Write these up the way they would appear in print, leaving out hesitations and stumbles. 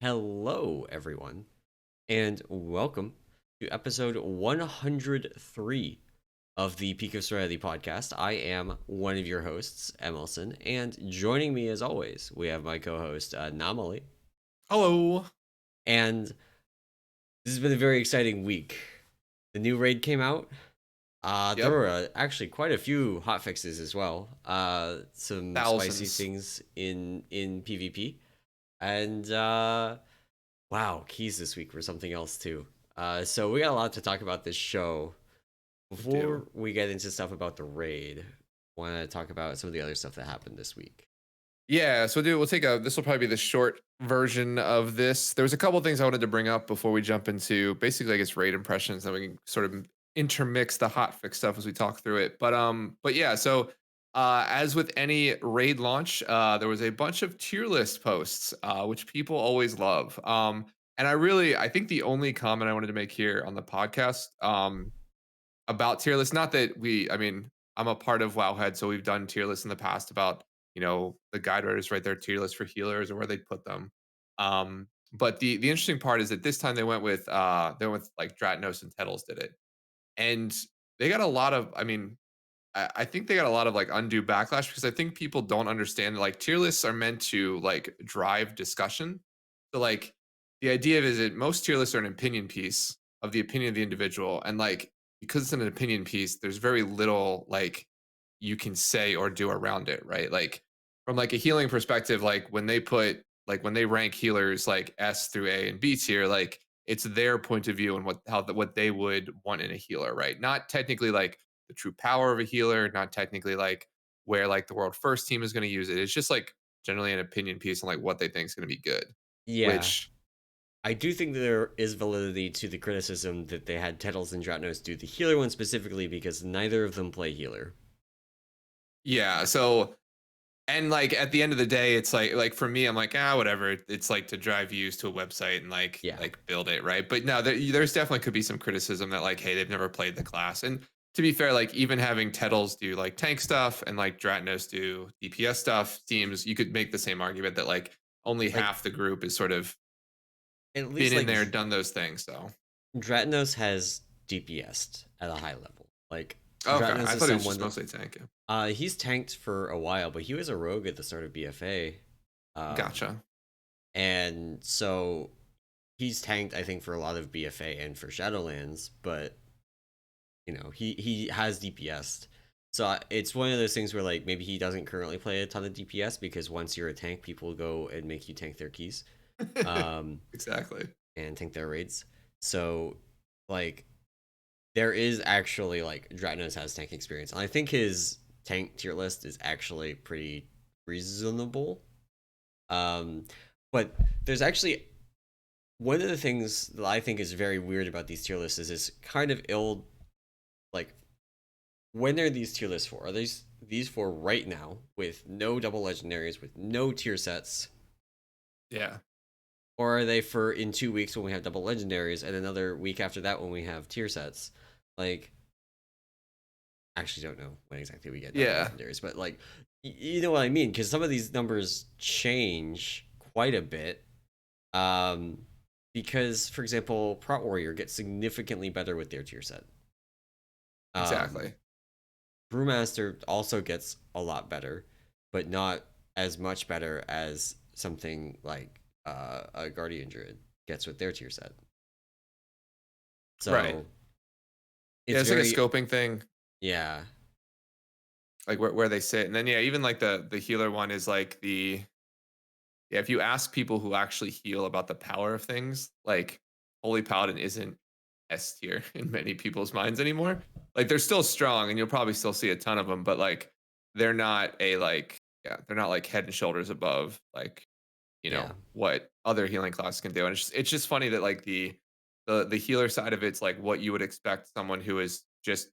Hello, everyone, and welcome to episode 103 of the Peak of Serenity podcast. I am one of your hosts, emallson, and joining me as always, we have my co host, Anomoly. Hello. And this has been a very exciting week. The new raid came out. There Yep. were actually quite a few hotfixes as well. Some spicy Thousands. things in PvP. And wow, keys this week were something else too. So we got a lot to talk about this show. We do. Before we get into stuff about the raid, want to talk about some of the other stuff that happened this week. Yeah, so we'll take this will probably be the short version of this. There was a couple things I wanted to bring up before we jump into basically I guess raid impressions, then we can sort of intermix the hotfix stuff as we talk through it. But yeah, so as with any raid launch, there was a bunch of tier list posts, which people always love. And I think the only comment I wanted to make here on the podcast, about tier lists. Not that I'm a part of Wowhead, so we've done tier lists in the past about, the guide writers write their tier list for healers or where they put them. But the interesting part is that this time they went with like Dratnos and Tettles did it. And they got a lot of, I think they got a lot of like undue backlash because I think people don't understand that like tier lists are meant to like drive discussion. So like the idea of is that most tier lists are an opinion piece of the opinion of the individual. And like because it's an opinion piece, there's very little like you can say or do around it, right? Like from like a healing perspective, when they rank healers like S through A and B tier, like it's their point of view and what they would want in a healer, right? Not technically like the true power of a healer, not technically like where like the world first team is going to use it. It's just like generally an opinion piece on like what they think is going to be good. Yeah, Which, I do think there is validity to the criticism that they had Tettles and Dratnos do the healer one specifically because neither of them play healer. yeah. So and like at the end of the day, it's like for me, I'm like whatever. It's like to drive views to a website and Yeah, like build it, right? But no, there's definitely could be some criticism that like hey they've never played the class. And to be fair, like even having Tettles do like tank stuff and like Dratnos do DPS stuff seems you could make the same argument that like only like half the group is sort of at been least in like there, done those things. So Dratnos has DPS'd at a high level. Like okay, Dratnos I is thought it was someone just that mostly tanking. he's tanked for a while, but he was a rogue at the start of BFA. Gotcha. And so he's tanked, I think, for a lot of BFA and for Shadowlands, but he has DPS. So it's one of those things where like maybe he doesn't currently play a ton of DPS because once you're a tank, people go and make you tank their keys, um, Exactly. and tank their raids. So like there is actually like Dratnos has tank experience, and I think his tank tier list is actually pretty reasonable. Um, but there's actually one of the things that I think is very weird about these tier lists is it's kind of ill. Like, when are these tier lists for? Are these for right now with no double legendaries, with no tier sets, Yeah. or are they for in 2 weeks when we have double legendaries and another week after that when we have tier sets? Like, actually, don't know when exactly we get double Yeah. legendaries, but like, you know what I mean? Because some of these numbers change quite a bit. Um, because for example, Prot Warrior gets significantly better with their tier set. Um, Exactly. Brewmaster also gets a lot better, but not as much better as something like a Guardian Druid gets with their tier set. Right. So Yeah, it's it's like a very scoping thing, yeah. like where they sit. And then yeah, even like the healer one is like the yeah, if you ask people who actually heal about the power of things, like Holy Paladin isn't S tier in many people's minds anymore. Like they're still strong and you'll probably still see a ton of them, but like they're not a like yeah, they're not like head and shoulders above like, Yeah. what other healing classes can do. And it's just funny that like the healer side of it's like what you would expect someone who is just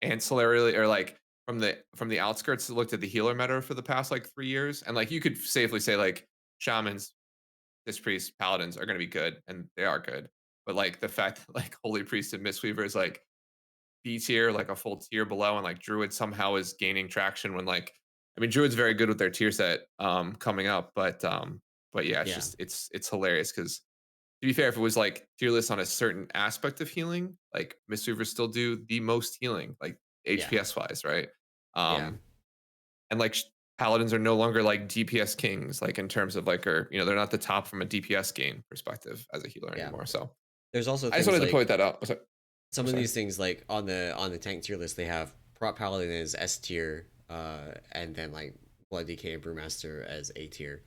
ancillarily or like from the outskirts looked at the healer meta for the past like 3 years, and like you could safely say like shamans, this priest, paladins are going to be good, and they are good. But like the fact that like holy priest and mistweaver is like B tier, like a full tier below, and like druid somehow is gaining traction when like druid's very good with their tier set coming up, but But yeah, it's Yeah. just it's hilarious because to be fair, if it was like tier list on a certain aspect of healing, like Mistweavers still do the most healing, like Yeah. HPS wise, right? Yeah. Um, and like paladins are no longer like DPS kings, like in terms of like, or they're not the top from a DPS game perspective as a healer Yeah. anymore. So There's also I just things wanted to like point that out. Oh, sorry. Oh, some of sorry. these things like on the tank tier list they have prop paladin as S tier, and then like blood DK and brewmaster as A tier,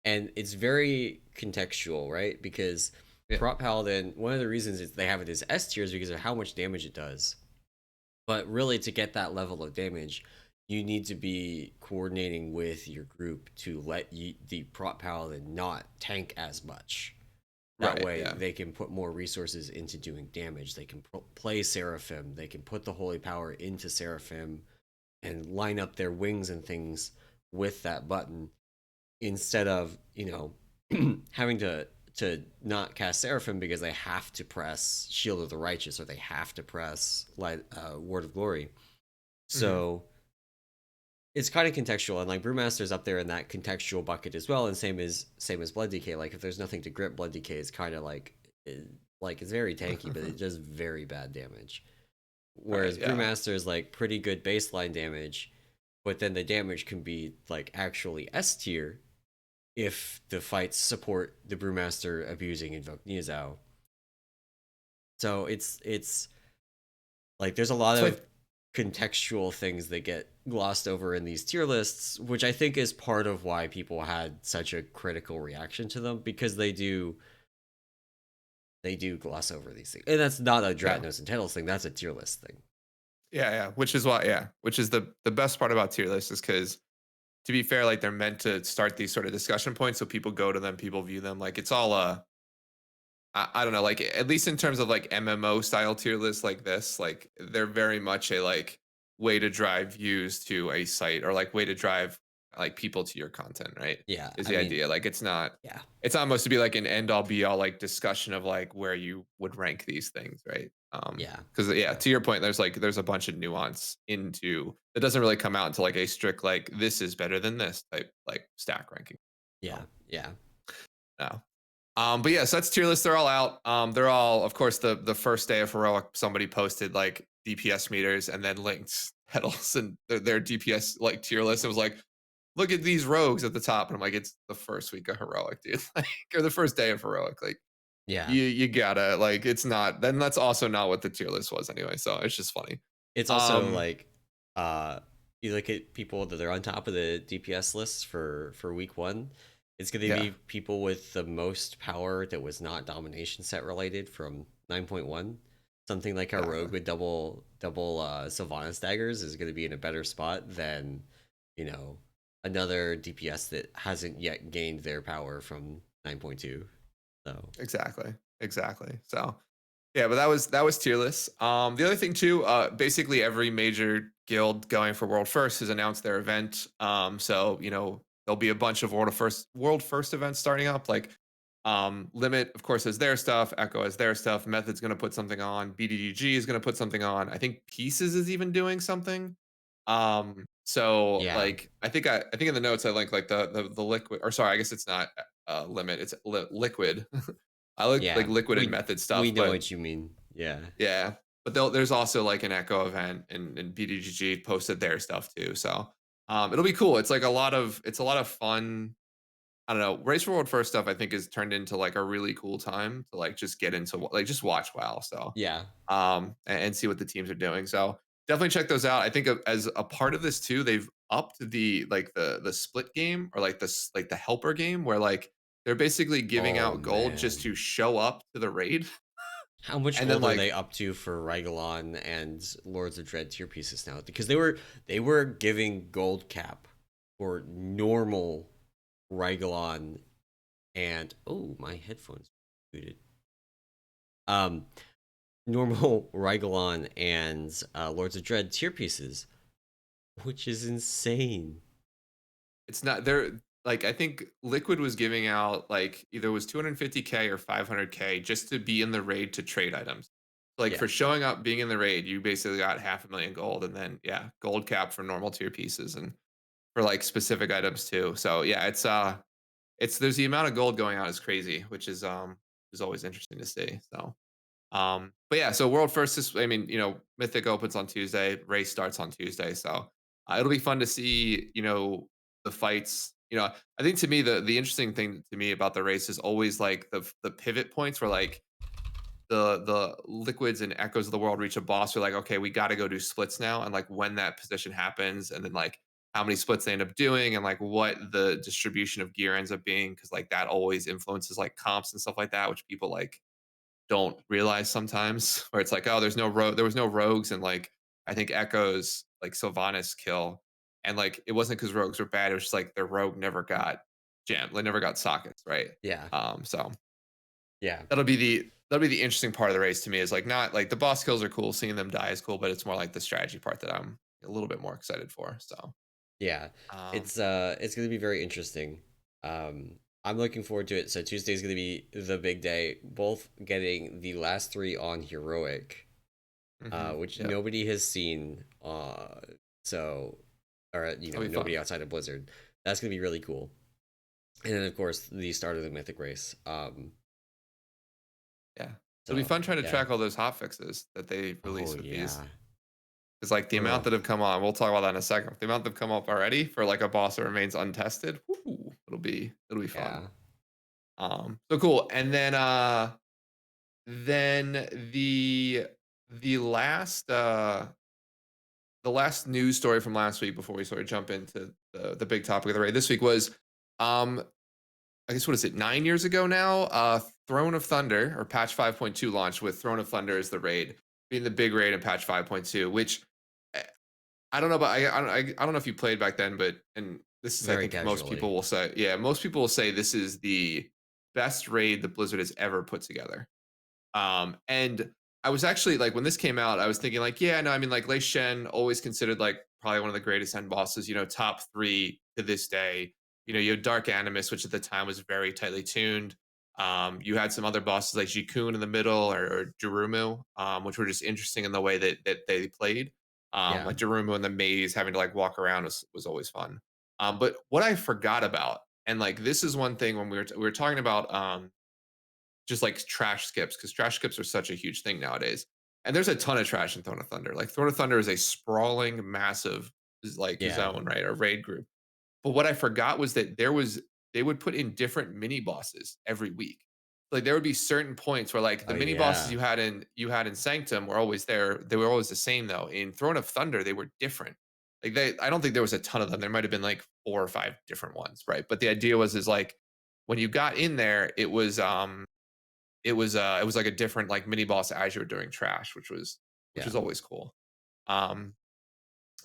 and it's very contextual, right? Because Yeah. prop paladin, one of the reasons is they have it as S tier is because of how much damage it does. But really, to get that level of damage, you need to be coordinating with your group to let the prop paladin not tank as much. That Right. way, Yeah. they can put more resources into doing damage. They can play Seraphim. They can put the Holy Power into Seraphim and line up their wings and things with that button instead of, having to not cast Seraphim because they have to press Shield of the Righteous or they have to press Word of Glory. Hmm. So it's kind of contextual, and like Brewmaster's up there in that contextual bucket as well, and same as Blood DK. Like if there's nothing to grip, Blood DK is kind of like it's very tanky, but it does very bad damage. Right. Whereas Yeah. Brewmaster is like pretty good baseline damage, but then the damage can be like actually S tier if the fights support the Brewmaster abusing Invoke Niazao. So it's like there's a lot So I of contextual things that get glossed over in these tier lists, which I think is part of why people had such a critical reaction to them because they do gloss over these things. And that's not a yeah. Dratnos and Titles thing, that's a tier list thing. Yeah. Yeah. Which is why. Yeah. Which is the best part about tier lists is because to be fair, like they're meant to start these sort of discussion points, so people go to them, people view them. Like it's all I don't know, like at least in terms of like MMO style tier lists like this, like they're very much a like way to drive views to a site or like way to drive like people to your content, right? Yeah, Is I the mean, idea. Like it's not yeah, it's almost to be like an end all be all like discussion of like where you would rank these things, right? yeah, Because yeah, to your point, there's a bunch of nuance into that doesn't really come out into like a strict like this is better than this type like stack ranking. yeah, So yeah, no. But yeah, so that's tier list. They're all out. They're all, of course, the first day of heroic. Somebody posted like DPS meters and then linked pedals and their DPS like tier list. It was like, look at these rogues at the top, and I'm like, it's the first week of heroic, dude, like, or the first day of heroic. Like, yeah. you gotta like, it's not. Then that's also not what the tier list was anyway. So it's just funny. It's also Um, like uh you look at people that are on top of the DPS lists for week one. It's going to yeah, be people with the most power that was not domination set related from 9.1. Something like a exactly. rogue with double Sylvanas daggers is going to be in a better spot than, you know, another DPS that hasn't yet gained their power from 9.2. So, Exactly. Exactly. So yeah, but that was tier list. The other thing too, basically every major guild going for World First has announced their event. So there'll be a bunch of World First events starting up. Like Limit, of course, has their stuff. Echo has their stuff. Method's going to put something on. BDDG is going to put something on. I think Pieces is even doing something. So yeah. like I think in the notes I link like the liquid, or sorry, I guess it's not Limit, it's liquid. I like Yeah. liquid and We method we stuff, know but what you mean. Yeah. yeah, but there's also like an Echo event, and BDGG posted their stuff too. So it'll be cool. It's a lot of fun. I don't know. Race for World First stuff I think is turned into like a really cool time to like just get into like just watch WoW. So Yeah. and see what the teams are doing. So definitely check those out. I think as a part of this too, they've upped the split game or like like the helper game where like they're basically giving Oh out gold just man. to show up to the raid. How much And then gold are like they up to for Rygolon and Lords of Dread tier pieces now? Because they were giving gold cap for normal Rygolon and oh my headphones booted. Um normal Rygolon and Lords of Dread tier pieces, which is insane. it's not there. Like I think Liquid was giving out like either it was 250K or 500K just to be in the raid to trade items. Like Yeah. for showing up, being in the raid, you basically got 500,000 gold, and then yeah, gold cap for normal tier pieces and for like specific items too. So yeah, it's it's there's the amount of gold going out is crazy, which is always interesting to see. So but yeah, so world first is, I mean, Mythic opens on Tuesday, race starts on Tuesday, so it'll be fun to see, the fights. I think to me the interesting thing to me about the race is always like the pivot points where like the liquids and echoes of the world reach a boss. You're like, okay, we got to go do splits now, and like when that position happens, and then like how many splits they end up doing, and like what the distribution of gear ends up being, because like that always influences like comps and stuff like that, which people like don't realize sometimes, where it's like, oh, there was no rogues, and like I think Echo's like Sylvanas kill, and like it wasn't because rogues were bad, it was just like their rogue never got jammed, they never got sockets, right? Yeah, So yeah, that'll be the interesting part of the race to me, is like not like the boss kills are cool, seeing them die is cool, but it's more like the strategy part that I'm a little bit more excited for. So yeah. um It's gonna be very interesting. I'm looking forward to it. So Tuesday's gonna be the big day. Both getting the last three on heroic, which yep, nobody has seen. So or that'll be nobody fun. outside of Blizzard. That's gonna be really cool. And then of course the start of the Mythic race. Yeah, it'll be So fun trying to yeah. track all those hotfixes that they Oh release with these. yeah. It's like the amount Ugh. that have come on, we'll talk about that in a second. The amount that have come up already for like a boss that remains untested, whoo, it'll be fun. Yeah. So cool. And then the last the last news story from last week before we sort of jump into the big topic of the raid this week was um I guess what is it, 9 years ago now? Throne of Thunder, or patch 5.2, launched with Throne of Thunder as the raid, being the big raid in patch 5.2, which eh, I don't know, but I don't know if you played back then, but and this is, I Very think most casually. people will say, yeah, most people will say this is the best raid that Blizzard has ever put together. And I was actually like, when this came out, I was thinking like, yeah, no, I mean like Lei Shen, always considered like probably one of the greatest end bosses, top three to this day. You had Dark Animus, which at the time was very tightly tuned. You had some other bosses like Jikun in the middle, or Jurumu, which were just interesting in the way that they played. Yeah. Like Jurumu in the maze, having to like walk around was always fun. But what I forgot about, and like this is one thing when we were talking about just like trash skips, because trash skips are such a huge thing nowadays. And there's a ton of trash in Throne of Thunder. Like Throne of Thunder is a sprawling, massive like Yeah. zone, right? Or raid group. But what I forgot was that they would put in different mini bosses every week. Like there would be certain points where like Oh the mini bosses yeah. you had in Sanctum were always there. They were always the same though. In Throne of Thunder, they were different. Like I don't think there was a ton of them. There might have been like 4 or 5 different ones, right? But the idea was is like when you got in there, it was like a different like mini boss as you were doing trash, which was Yeah. always cool. Um,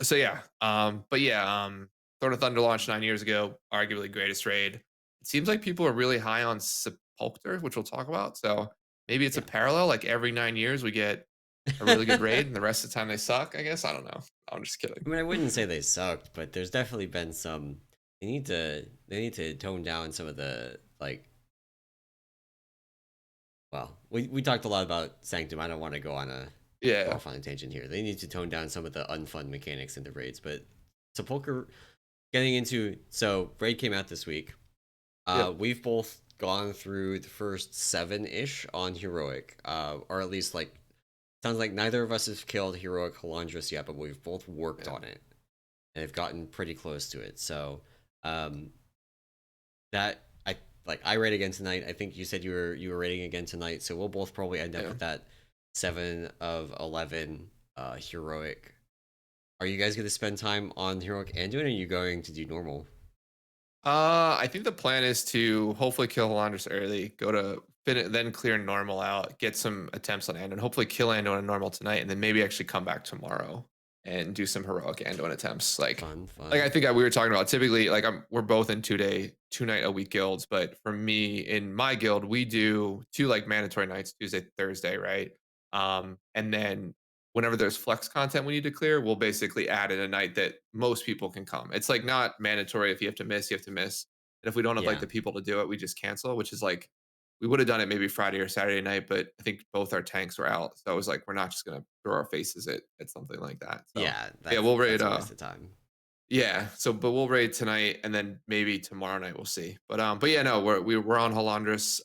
so yeah, but yeah, Throne of Thunder launched 9 years ago, arguably greatest raid. It seems like people are really high on Sepulcher, which we'll talk about. So maybe it's a Yeah. parallel. Like every 9 years, we get a really good raid, and the rest of the time they suck. I guess I don't know. I'm just kidding. I mean, I wouldn't say they sucked, but there's definitely been some. They need to tone down some of the like. Well, we talked a lot about Sanctum. I don't want to go Yeah, off on a tangent here. They need to tone down some of the unfun mechanics in the raids, but Sepulcher getting into raid came out this week. yep, We've both gone through the first 7-ish on heroic, or at least like sounds like neither of us have killed heroic Halondrus yet, but we've both worked yeah, on it and have gotten pretty close to it. So um, that I raid again tonight. I think you said you were raiding again tonight, so we'll both probably end up yeah. with that 7 of 11 heroic. Are you guys going to spend time on heroic and doing? Or are you going to do normal? I think the plan is to hopefully kill Halondrus early, go to then clear normal out, get some attempts on Ando, and hopefully kill Ando on normal tonight, and then maybe actually come back tomorrow and do some heroic Ando attempts. Fun, Like fun. I think we were talking about, typically, like we're both in 2 night a week guilds, but for me in my guild, we do two like mandatory nights, Tuesday, Thursday, right? And then whenever there's flex content we need to clear, we'll basically add in a night that most people can come. It's like not mandatory. If you have to miss, you have to miss. And if we don't have like Yeah, the people to do it, we just cancel, which is like we would have done it maybe Friday or Saturday night, but I think both our tanks were out. So I was like, we're not just gonna throw our faces at something like that. So yeah. yeah, we'll raid That's a waste of time. Yeah. So, but we'll raid tonight, and then maybe tomorrow night we'll see. But yeah, no, we're on Halondrus.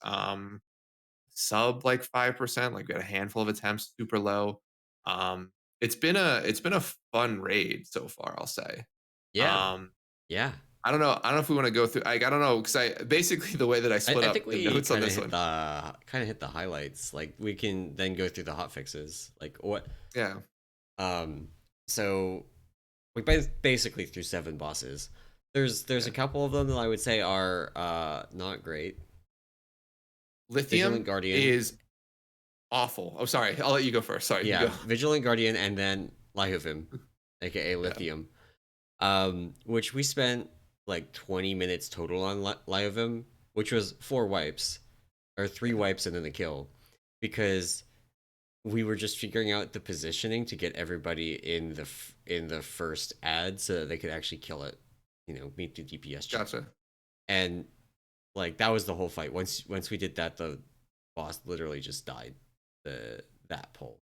Sub like 5%. Like we had a handful of attempts, super low. Um, it's been a fun raid so far, I'll say. Yeah, Um, yeah. I don't know if we want to go through. Like, I don't know because I basically the way that I split I think up the we notes on this one. kind of hit the highlights. Like we can then go through the hot fixes. Like what? Yeah, Um, so we basically through 7 bosses. There's a yeah. couple of them that I would say are not great. Vigilant Lithium Guardian, is awful. Oh, sorry. I'll let you go first. Sorry, you yeah, go. Vigilant Guardian, and then Lyhovim, aka Yeah, Lithium. Which we spent like 20 minutes total on Lyovim, which was 4 wipes or 3 wipes and then a kill, because we were just figuring out the positioning to get everybody in the first ad so that they could actually kill it, meet the DPS check. gotcha. And like that was the whole fight. Once we did that, the boss literally just died. That pull.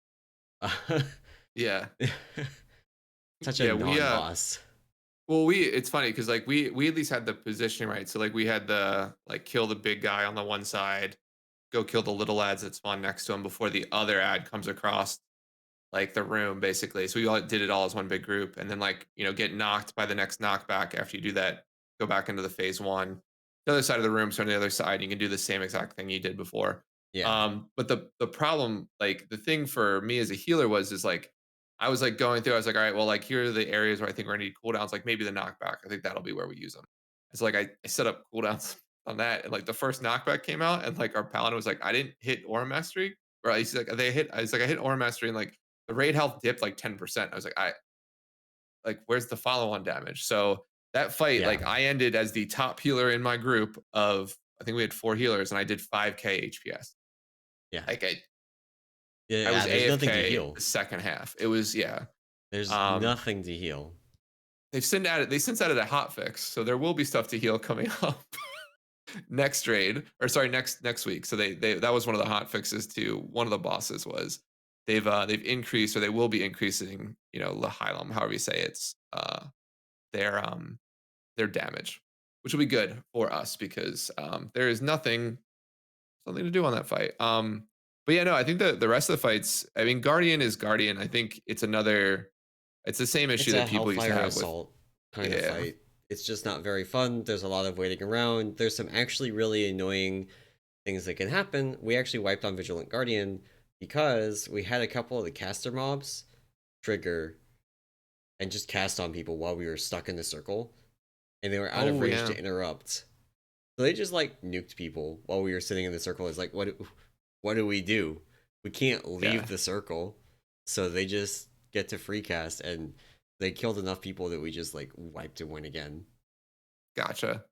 Yeah, Such a yeah. non-boss. Well, it's funny because like we at least had the positioning right. So like we had the like kill the big guy on the one side, go kill the little ads that spawn next to him before the other ad comes across like the room basically. So we all did it all as one big group, and then like get knocked by the next knockback after you do that. Go back into the phase one. The other side of the room, so on the other side, you can do the same exact thing you did before. Yeah, But the problem, like the thing for me as a healer is like I was like going through. I was like, all right, well, like here are the areas where I think we're gonna need cooldowns. Like maybe the knockback. I think that'll be where we use them. It's like I set up cooldowns on that, and like the first knockback came out, and like our paladin was like, I didn't hit aura mastery, or at least like they hit. I was like, I hit aura mastery, and like the raid health dipped like 10%. I was like, where's the follow-on damage? So that fight, yeah, like I ended as the top healer in my group of I think we had 4 healers and I did 5k HPS. yeah, Like I yeah. was There's nothing to AFK heal. the second half. It was yeah. There's Um nothing to heal. they since added a hotfix, so there will be stuff to heal coming up next raid or sorry next week. So they that was one of the hot fixes to one of the bosses was they've increased or they will be increasing Lahylum, however you say it's their their damage, which will be good for us because there is something to do on that fight. But yeah, no, I think the rest of the fights. I mean, Guardian is Guardian. I think it's another. It's the same issue It's a that people used to Hellfire have with Assault kind of yeah. fight. It's just not very fun. There's a lot of waiting around. There's some actually really annoying things that can happen. We actually wiped on Vigilant Guardian because we had a couple of the caster mobs trigger and just cast on people while we were stuck in the circle, and they were out of Oh range yeah, to interrupt. So they just like nuked people while we were sitting in the circle. It's like, what do we do? We can't yeah, leave the circle. So they just get to free cast, and they killed enough people that we just like wiped and win again. gotcha.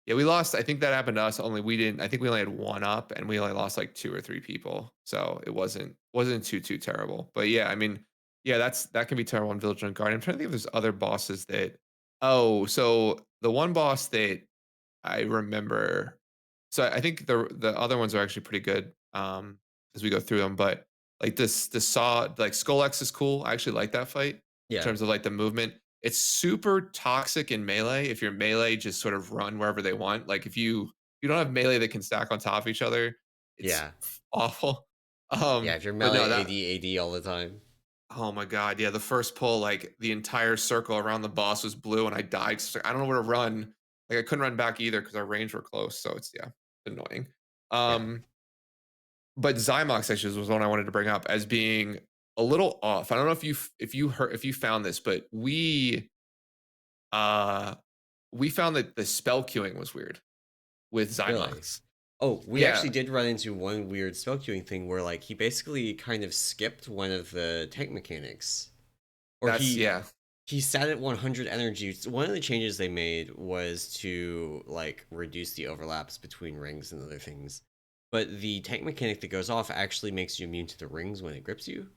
Yeah, we lost. I think that happened to us. Only we didn't. I think we only had one up, and we only lost like 2 or 3 people. So it wasn't too terrible. But yeah, I mean, yeah, that can be terrible in Vigilant Guardian. I'm trying to think if there's other bosses that. Oh, so the one boss that I remember. So I think the other ones are actually pretty good as we go through them. But like this saw like Skull X is cool. I actually like that fight in Yeah, terms of like the movement. It's super toxic in melee. If you're melee, just sort of run wherever they want. Like if you don't have melee that can stack on top of each other, it's yeah, awful. yeah. If you're But no, melee that AD all the time, oh my god, yeah, the first pull, like the entire circle around the boss was blue, and I died. So I don't know where to run. Like I couldn't run back either because our range were close. So it's yeah, annoying. yeah, Um, but Zymox actually was one I wanted to bring up as being a little off. I don't know if you found this, but uh we found that the spell queuing was weird with really. Zymox. Oh, we Yeah, actually did run into one weird spell queuing thing where like he basically kind of skipped one of the tank mechanics, or that's yeah, he sat at 100 energy. One of the changes they made was to like reduce the overlaps between rings and other things. But the tank mechanic that goes off actually makes you immune to the rings when it grips you.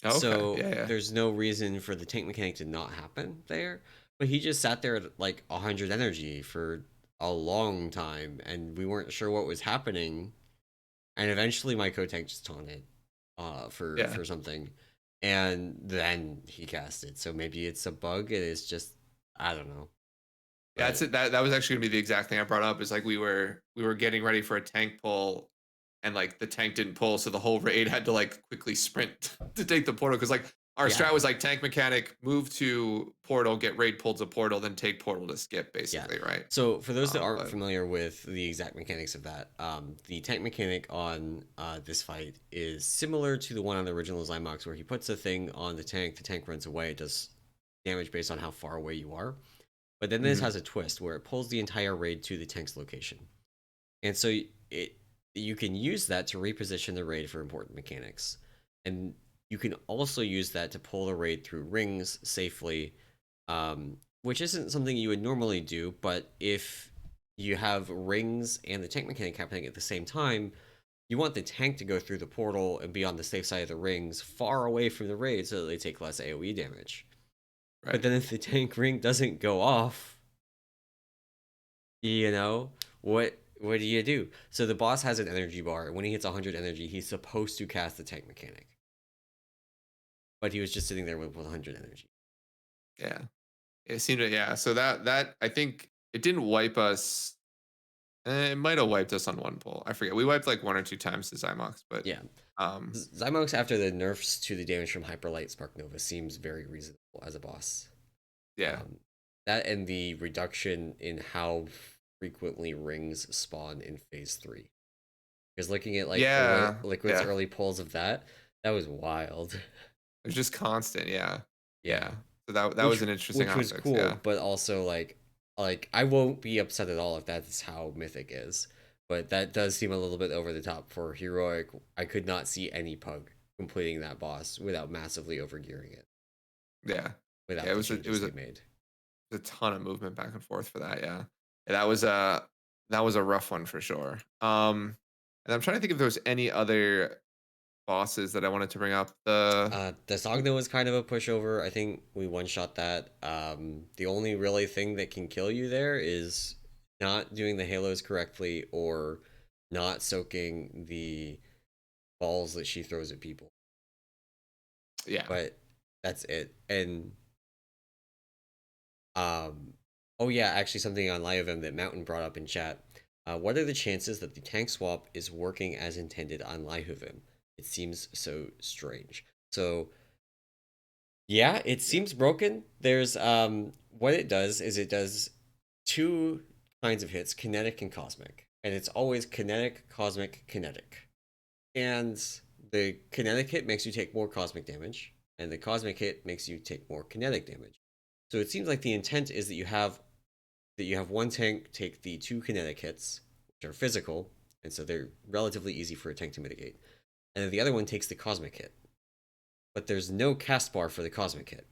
okay, So yeah, yeah, there's no reason for the tank mechanic to not happen there. But he just sat there at like 100 energy for a long time, and we weren't sure what was happening. And eventually my co-tank just taunted yeah. for something, and then he cast it. So maybe it's a bug. It is just I don't know, Yeah, that's but it. That was actually gonna be the exact thing I brought up. Is like we were getting ready for a tank pull, and like the tank didn't pull, so the whole raid had to like quickly sprint to take the portal because like our strat yeah, was like tank mechanic, move to portal, get raid pulled to portal, then take portal to skip, yeah. basically, right? So for those that aren't But familiar with the exact mechanics of that, the tank mechanic on this fight is similar to the one on the original Zymox, where he puts a thing on the tank runs away, it does damage based on how far away you are. But then this mhm, has a twist where it pulls the entire raid to the tank's location. And so it you can use that to reposition the raid for important mechanics. And you can also use that to pull the raid through rings safely, which isn't something you would normally do, but if you have rings and the tank mechanic happening at the same time, you want the tank to go through the portal and be on the safe side of the rings, far away from the raid so that they take less AoE damage. But right. then if the tank ring doesn't go off, you know, what do you do? So the boss has an energy bar, and when he hits 100 energy, he's supposed to cast the tank mechanic. But he was just sitting there with 100 energy. Yeah, it seemed to, yeah. So that I think it didn't wipe us. It might have wiped us on one pull. I forget. We wiped like one or two times to Zymox, but Yeah. um, Zymox, after the nerfs to the damage from Hyperlight Spark Nova, seems very reasonable as a boss. yeah, Um, that and the reduction in how frequently rings spawn in phase 3. Because looking at like yeah, Liquid's yeah. early pulls of that, that was wild. It was just constant. Yeah, Yeah. yeah. So that was which an interesting which hot was fix. cool, Yeah, but also like I won't be upset at all if that's how Mythic is. But that does seem a little bit over the top for heroic. I could not see any pug completing that boss without massively overgearing it, yeah, yeah. without It the was it changes was they made. a ton of movement back and forth for that. Yeah, yeah, that was a rough one for sure. And I'm trying to think if there was any other bosses that I wanted to bring up. The Sogno was kind of a pushover. I think we one shot that. The only really thing that can kill you there is not doing the halos correctly or not soaking the balls that she throws at people. Yeah, But that's it. And um, oh yeah, actually something on live that Mountain brought up in chat. What are the chances that the tank swap is working as intended on Lyhuvim? It seems so strange. So yeah, it yeah, seems broken. There's what it does is it does two kinds of hits, kinetic and cosmic. And it's always kinetic, cosmic, kinetic. And the kinetic hit makes you take more cosmic damage, and the cosmic hit makes you take more kinetic damage. So it seems like the intent is that you have one tank take the two kinetic hits, which are physical, and so they're relatively easy for a tank to mitigate. And then the other one takes the cosmic hit. But there's no cast bar for the cosmic hit.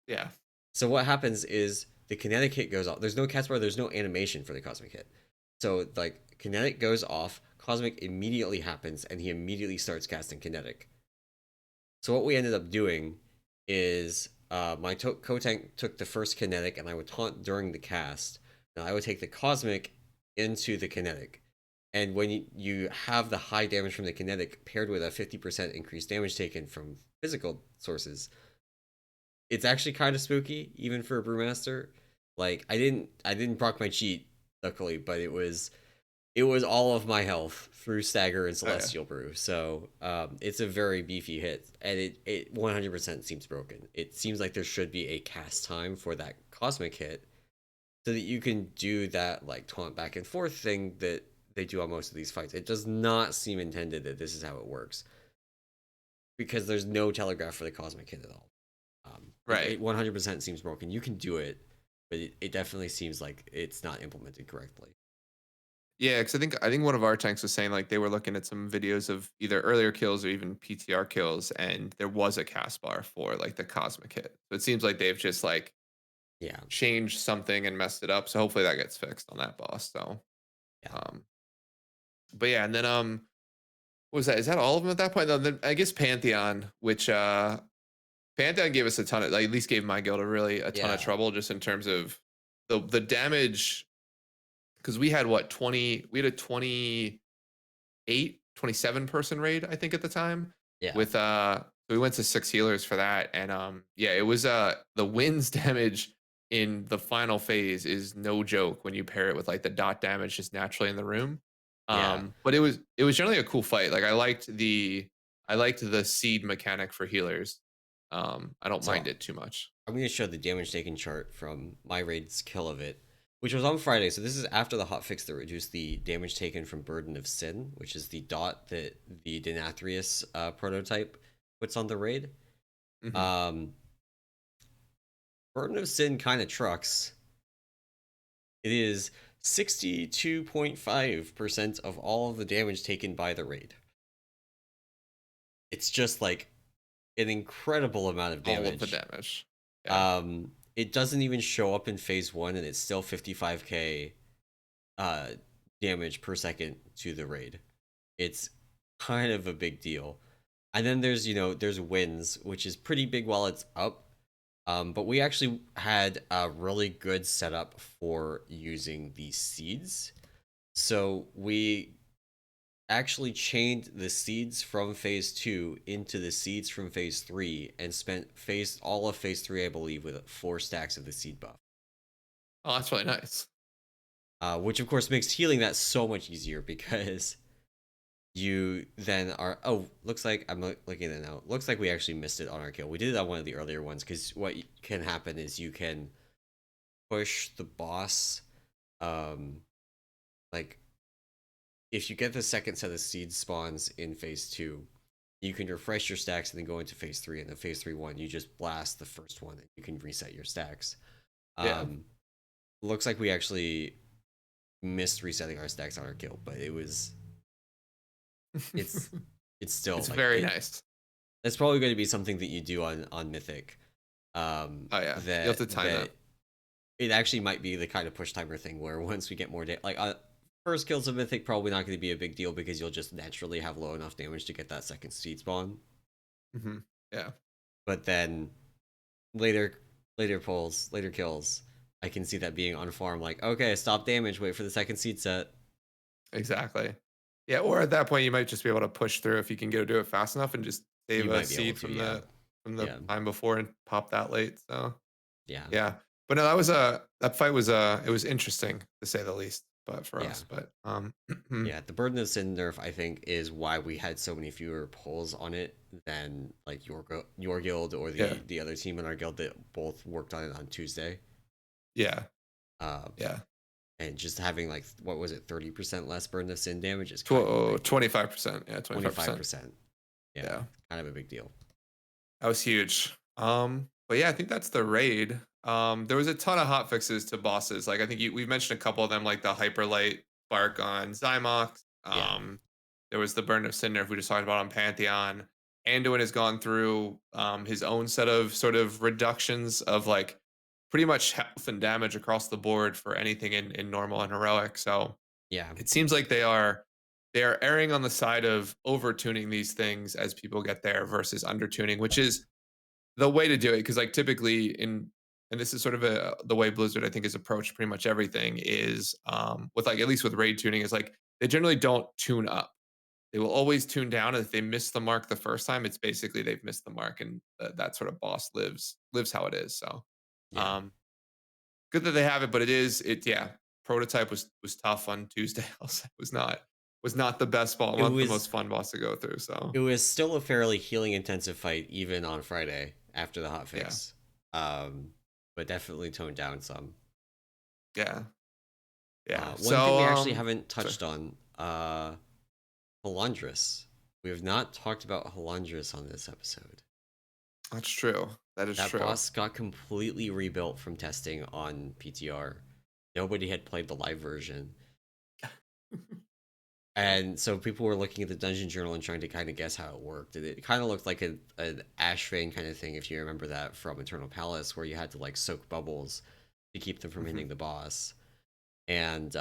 yeah, So what happens is the kinetic hit goes off. There's no cast bar, there's no animation for the cosmic hit. So like kinetic goes off, cosmic immediately happens, and he immediately starts casting kinetic. So what we ended up doing is my co-tank took the first kinetic, and I would taunt during the cast. Now I would take the cosmic into the kinetic. And when you have the high damage from the kinetic paired with a 50% increased damage taken from physical sources, it's actually kind of spooky, even for a brewmaster. Like I didn't proc my cheat, luckily, but it was all of my health through Stagger and oh yeah, Celestial Brew. So it's a very beefy hit, and it 100% seems broken. It seems like there should be a cast time for that cosmic hit, so that you can do that like taunt back and forth thing that they do on most of these fights. It does not seem intended that this is how it works, because there's no telegraph for the cosmic hit at all. right. It 100% seems broken. You can do it, but it definitely seems like it's not implemented correctly. Yeah, because I think one of our tanks was saying like they were looking at some videos of either earlier kills or even PTR kills, and there was a cast bar for like the cosmic hit. So it seems like they've just like Yeah, changed something and messed it up. So hopefully that gets fixed on that boss. So, yeah, um, but yeah, and then what was that? Is that all of them at that point? Then I guess Pantheon, which Pantheon gave us a ton of, like, at least gave my guild a ton of yeah, trouble just in terms of the damage, because we had what 20, we had a 28, 27 person raid I think at the time yeah. with we went to 6 healers for that, and yeah, it was the winds damage in the final phase is no joke when you pair it with like the dot damage just naturally in the room. Yeah. But it was generally a cool fight. Like I liked the seed mechanic for healers. I don't So mind it too much. I'm going to show the damage taken chart from my raid's kill of it, which was on Friday. So this is after the hotfix that reduced the damage taken from Burden of Sin, which is the dot that the Denathrius prototype puts on the raid. Hmm. Um, Burden of Sin kind of trucks. It is 62.5% of all of the damage taken by the raid. It's just like an incredible amount of All of the damage. damage. Yeah. It doesn't even show up in phase one, and it's still 55k uh damage per second to the raid. It's kind of a big deal. And then there's wins, which is pretty big while it's up. But we actually had a really good setup for using these seeds. So we actually chained the seeds from phase 2 into the seeds from phase 3 and spent phase all of phase 3, I believe, with 4 stacks of the seed buff. Oh, that's really nice. Which of course makes healing that so much easier because you then are, oh, looks like I'm looking at it now, looks like we actually missed it on our kill. We did it on one of the earlier ones because what can happen is you can push the boss, um like if you get the second set of seed spawns in phase 2, you can refresh your stacks and then go into phase 3, and then phase 3 1 you just blast the first one and you can reset your stacks. Yeah. um Looks like we actually missed resetting our stacks on our kill, but it's it's still It's like very nice. it's probably going to be something that you do on Mythic. Oh yeah. You have That to time that. it actually might be the kind of push timer thing where once we get more like first kills of Mythic probably not going to be a big deal because you'll just naturally have low enough damage to get that second seed spawn. Hmm. Yeah. But then later later kills, I can see that being on farm like, okay, stop damage, wait for the second seed set. Exactly. Yeah, or at that point, you might just be able to push through if you can go do it fast enough and just save You a might be able seed to, from yeah. the Yeah. time before and pop that late. So Yeah. yeah, but no, that fight was it was interesting to say the least. But for Yeah. us, but Yeah, the Burden of Sin nerf, I think, is why we had so many fewer pulls on it than like your guild or yeah, the other team in our guild that both worked on it on Tuesday. yeah, Uh, yeah. and just having like, what was it, 30% less Burden of Sin damage is kind of a big deal. 25%. Yeah, 25%. 25%. Yeah, Yeah, kind of a big deal. that was huge. But yeah, I think that's the raid. There was a ton of hot fixes to bosses. Like I think we've mentioned a couple of them, like the hyperlight bark on Zymox. Yeah, There was the burn of Sin nerf we just talked about on Pantheon. Anduin has gone through his own set of sort of reductions of like pretty much health and damage across the board for anything in normal and heroic. So yeah, it seems like they are erring on the side of over tuning these things as people get there versus under tuning, which is the way to do it. Because like typically and this is sort of the way Blizzard I think has approached pretty much everything is with like at least with raid tuning is like they generally don't tune up. They will always tune down, and if they miss the mark the first time, it's basically they've missed the mark, and that sort of boss lives how it is. So, yeah. um, good that they have it, but it yeah. Prototype was tough on Tuesday. Also, was not the best ball, It not the was most fun boss to go through. So it was still a fairly healing intensive fight even on Friday after the yeah, hotfix. But definitely toned down some. yeah, yeah. One thing So we actually haven't sorry. touched on, Halondrus. We have not talked about Halondrus on this episode. That's true. That is That true. boss got completely rebuilt from testing on PTR. Nobody had played the live version. And so people were looking at the dungeon journal and trying to kind of guess how it worked. And it kind of looked like an Ash Vein kind of thing, if you remember that from Eternal Palace, where you had to like soak bubbles to keep them from Mhm. hitting the boss. And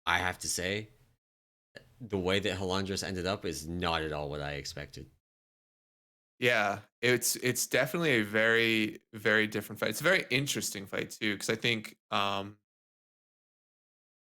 I have to say, the way that Halandras ended up is not at all what I expected. Yeah, it's definitely a very very different fight. It's a very interesting fight too because I think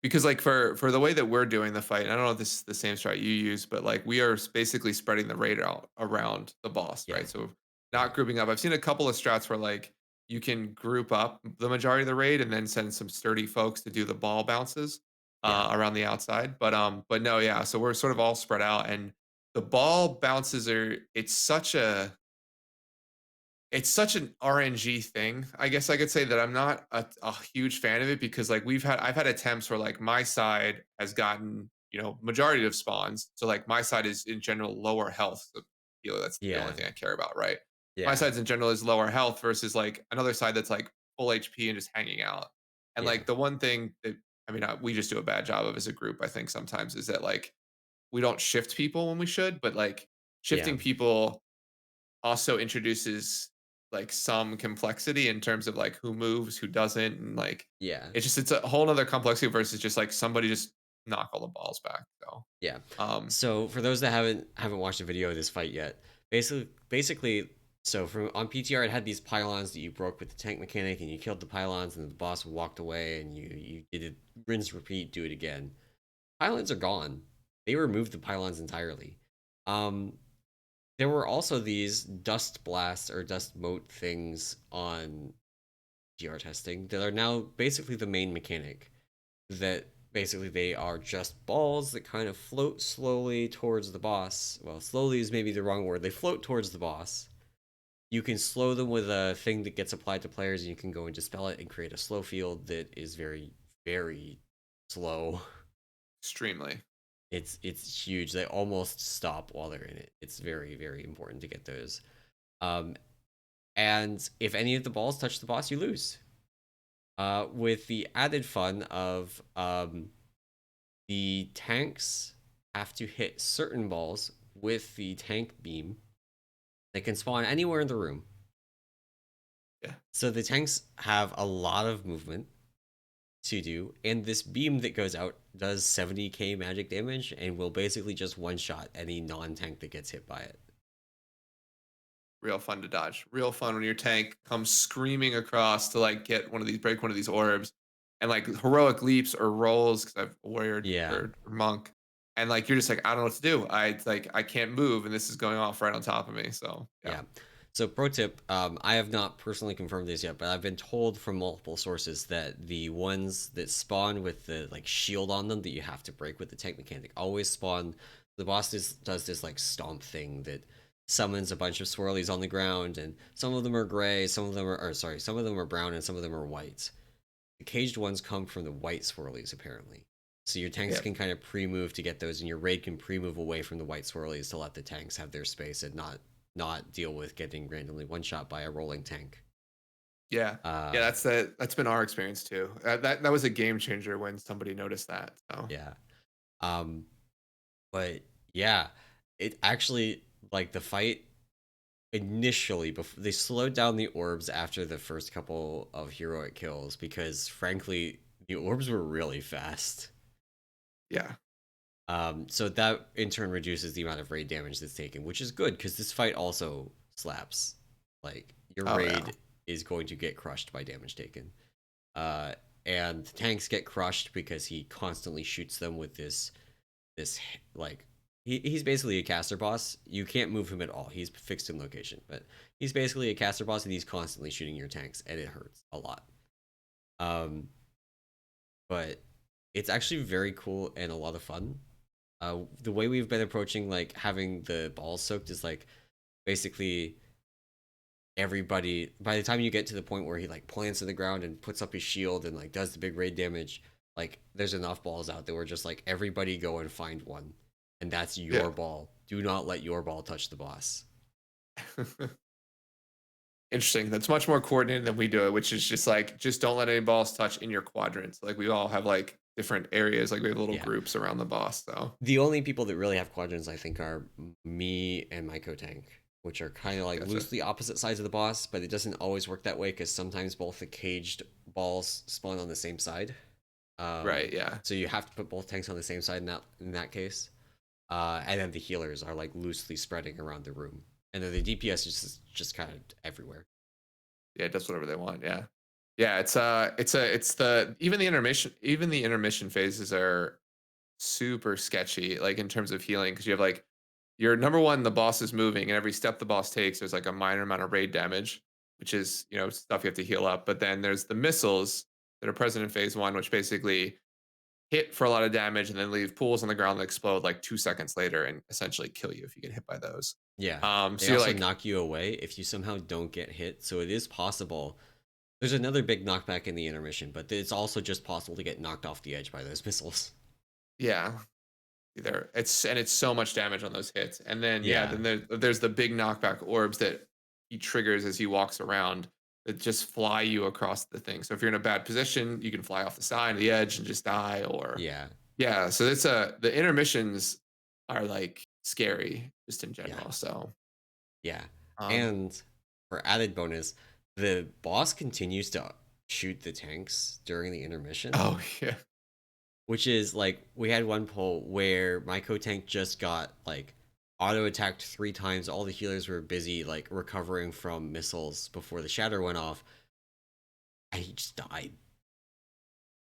because like for the way that we're doing the fight, I don't know if this is the same strat you use, but like we are basically spreading the raid out around the boss, Yeah. right? So not Yeah. grouping up. I've seen a couple of strats where like you can group up the majority of the raid and then send some sturdy folks to do the ball bounces Yeah. around the outside. But no, yeah. So we're sort of all spread out, and the ball bounces are. It's such an RNG thing. I guess I could say that I'm not a huge fan of it because like I've had attempts where like my side has gotten, majority of spawns. So like my side is in general lower health. So, that's the only Yeah. thing I care about, right? My Yeah. side's in general is lower health versus like another side that's like full HP and just hanging out. And Yeah. like the one thing that I mean, we just do a bad job of as a group, I think sometimes is that like we don't shift people when we should, but like Yeah. shifting people also introduces like some complexity in terms of like who moves, who doesn't, and like Yeah. it's a whole other complexity versus just like somebody just knock all the balls back. So Yeah. um So for those that haven't watched a video of this fight yet, basically, so from on PTR it had these pylons that you broke with the tank mechanic, and you killed the pylons, and the boss walked away, and you did it, rinse, repeat, do it again. Pylons are gone. They removed the pylons entirely. Um, there were also these dust blast or dust mote things on GR testing that are now basically the main mechanic. That basically they are just balls that kind of float slowly towards the boss. Well, slowly is maybe the wrong word. They float towards the boss. You can slow them with a thing that gets applied to players, and you can go and dispel it and create a slow field that is very, very slow. extremely. It's huge. They almost stop while they're in it. It's very, very important to get those. Um, and if any of the balls touch the boss, you lose. With the added fun of the tanks have to hit certain balls with the tank beam. They can spawn anywhere in the room. Yeah. So the tanks have a lot of movement to do, and this beam that goes out does 70k magic damage and will basically just one shot any non tank that gets hit by it. Real fun to dodge. Real fun when your tank comes screaming across to like break one of these orbs, and like heroic leaps or rolls because I've warriored Yeah. or monk, and like you're just like I don't know what to do. I can't move, and this is going off right on top of me. So yeah, Yeah. So, pro tip, I have not personally confirmed this yet, but I've been told from multiple sources that the ones that spawn with the like shield on them that you have to break with the tank mechanic always spawn. The boss does this like stomp thing that summons a bunch of swirlies on the ground, and some of them are gray, some of them are, or sorry, some of them are brown, and some of them are white. The caged ones come from the white swirlies, apparently. So your tanks yeah, can kind of pre-move to get those, and your raid can pre-move away from the white swirlies to let the tanks have their space and not deal with getting randomly one shot by a rolling tank. yeah, yeah. Uh, That's been our experience too. That was a game changer when somebody noticed that. So yeah. Um, but yeah, it actually like the fight initially before they slowed down the orbs after the first couple of heroic kills because frankly the orbs were really fast. yeah, So that in turn reduces the amount of raid damage that's taken, which is good because this fight also slaps. Like your oh yeah, raid is going to get crushed by damage taken. Uh, and tanks get crushed because he constantly shoots them with this like he's basically a caster boss. You can't move him at all. He's fixed in location, but he's basically a caster boss, and he's constantly shooting your tanks, and it hurts a lot. Um, but it's actually very cool and a lot of fun. The way we've been approaching like having the balls soaked is like basically everybody by the time you get to the point where he like plants in the ground and puts up his shield and like does the big raid damage, like there's enough balls out there where just like everybody go and find one, and that's yeah. your ball. Do not let your ball touch the boss. Interesting. That's much more coordinated than we do it, which is just like just don't let any balls touch in your quadrants. Like we all have like different areas, like we have little Yeah, groups around the boss. So the only people that really have quadrants I think are me and my co-tank, which are kind of like gotcha. loosely opposite sides of the boss, but it doesn't always work that way because sometimes both the caged balls spawn on the same side. Right. Yeah. So you have to put both tanks on the same side in that case. And then the healers are like loosely spreading around the room, and then the DPS is just kind of everywhere. Yeah. It does whatever they want. Yeah. Yeah. It's the even the intermission phases are super sketchy, like in terms of healing, because you have like you're number one, the boss is moving, and every step the boss takes, there's like a minor amount of raid damage, which is stuff you have to heal up. But then there's the missiles that are present in phase one, which basically hit for a lot of damage and then leave pools on the ground that explode like 2 seconds later and essentially kill you if you get hit by those. Yeah. They So you're also like, knock you away if you somehow don't get hit. So it is possible. There's another big knockback in the intermission, but it's also just possible to get knocked off the edge by those missiles. yeah, there. It's so much damage on those hits, and then Yeah. then there's the big knockback orbs that he triggers as he walks around that just fly you across the thing. So if you're in a bad position, you can fly off the side, the edge, and just die. Or Yeah. yeah, so it's the intermissions are like scary just in Yeah. general. So Yeah. um, And for added bonus, the boss continues to shoot the tanks during the intermission, oh yeah, which is like we had one pull where my co-tank just got like auto attacked 3 times. All the healers were busy like recovering from missiles before the shatter went off, and he just died.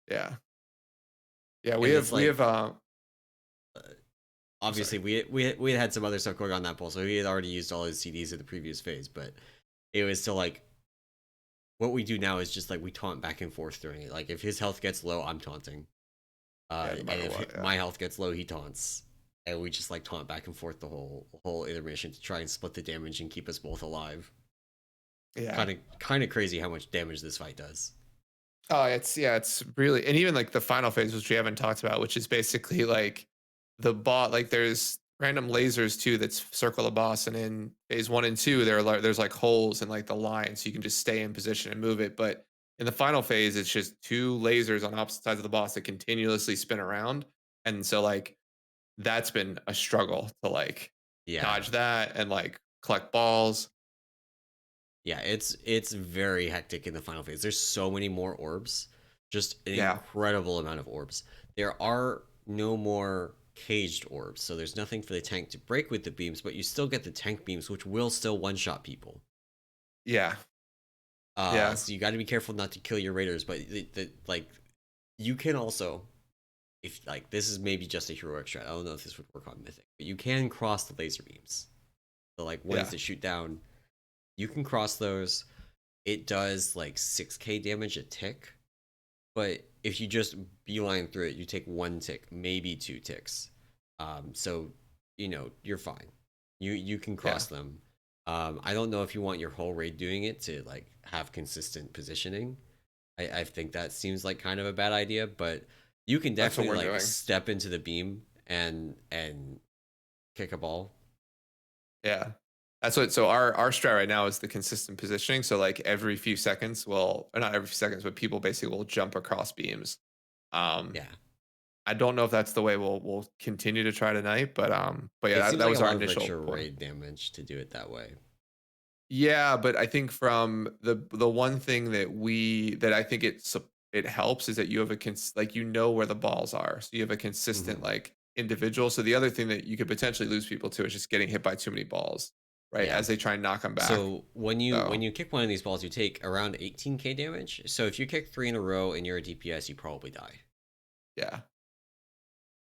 yeah, yeah. We And have it's we like have I'm sorry. obviously we had some other stuff going on that pull, so he had already used all his CDs in the previous phase, but it was still like what we do now is just like we taunt back and forth during it. Like if his health gets low, I'm taunting. Yeah, no And matter if what. Yeah. my health gets low, he taunts. And we just like taunt back and forth the whole intermission to try and split the damage and keep us both alive. Yeah. Kind of crazy how much damage this fight does. Oh, it's really, and even like the final phase, which we haven't talked about, which is basically like the bot. Like there's random lasers too that circle the boss, and in phase one and two, there's like holes in like the line, so you can just stay in position and move it. But in the final phase, it's just two lasers on opposite sides of the boss that continuously spin around, and so like that's been a struggle to like Yeah, dodge that and like collect balls. yeah, it's very hectic in the final phase. There's so many more orbs, just an Yeah, incredible amount of orbs. There are no more caged orbs, so there's nothing for the tank to break with the beams, but you still get the tank beams, which will still one shot people. yeah, yeah, So you got to be careful not to kill your raiders, but like you can also, if like this is maybe just a heroic strat. I don't know if this would work on Mythic, but you can cross the laser beams. So like ones yeah, that shoot down, you can cross those. It does like 6k damage a tick, but if you just beeline through it, you take 1 tick, maybe 2 ticks. So you're fine. You can yeah. cross them. I don't know if you want your whole raid doing it to like have consistent positioning. I think that seems like kind of a bad idea, but you can That's what definitely we're like doing. step into the beam and kick a ball. Yeah. That's what, so our strat right now is the consistent positioning. So like every few seconds, well, or not every few seconds, but people basically will jump across beams. Um, Yeah. I don't know if that's the way we'll continue to try tonight, but yeah, It that, seems that like a was our lot of initial extra point. raid damage to do it that way. Yeah, but I think from the one thing that I think it helps is that you have like where the balls are, so you have a consistent Hmm. like individual. So the other thing that you could potentially lose people to is just getting hit by too many balls, right? Yeah. As they try and knock them back. So when So you kick one of these balls, you take around 18k damage. So if you kick 3 in a row and you're a DPS, you probably die. yeah,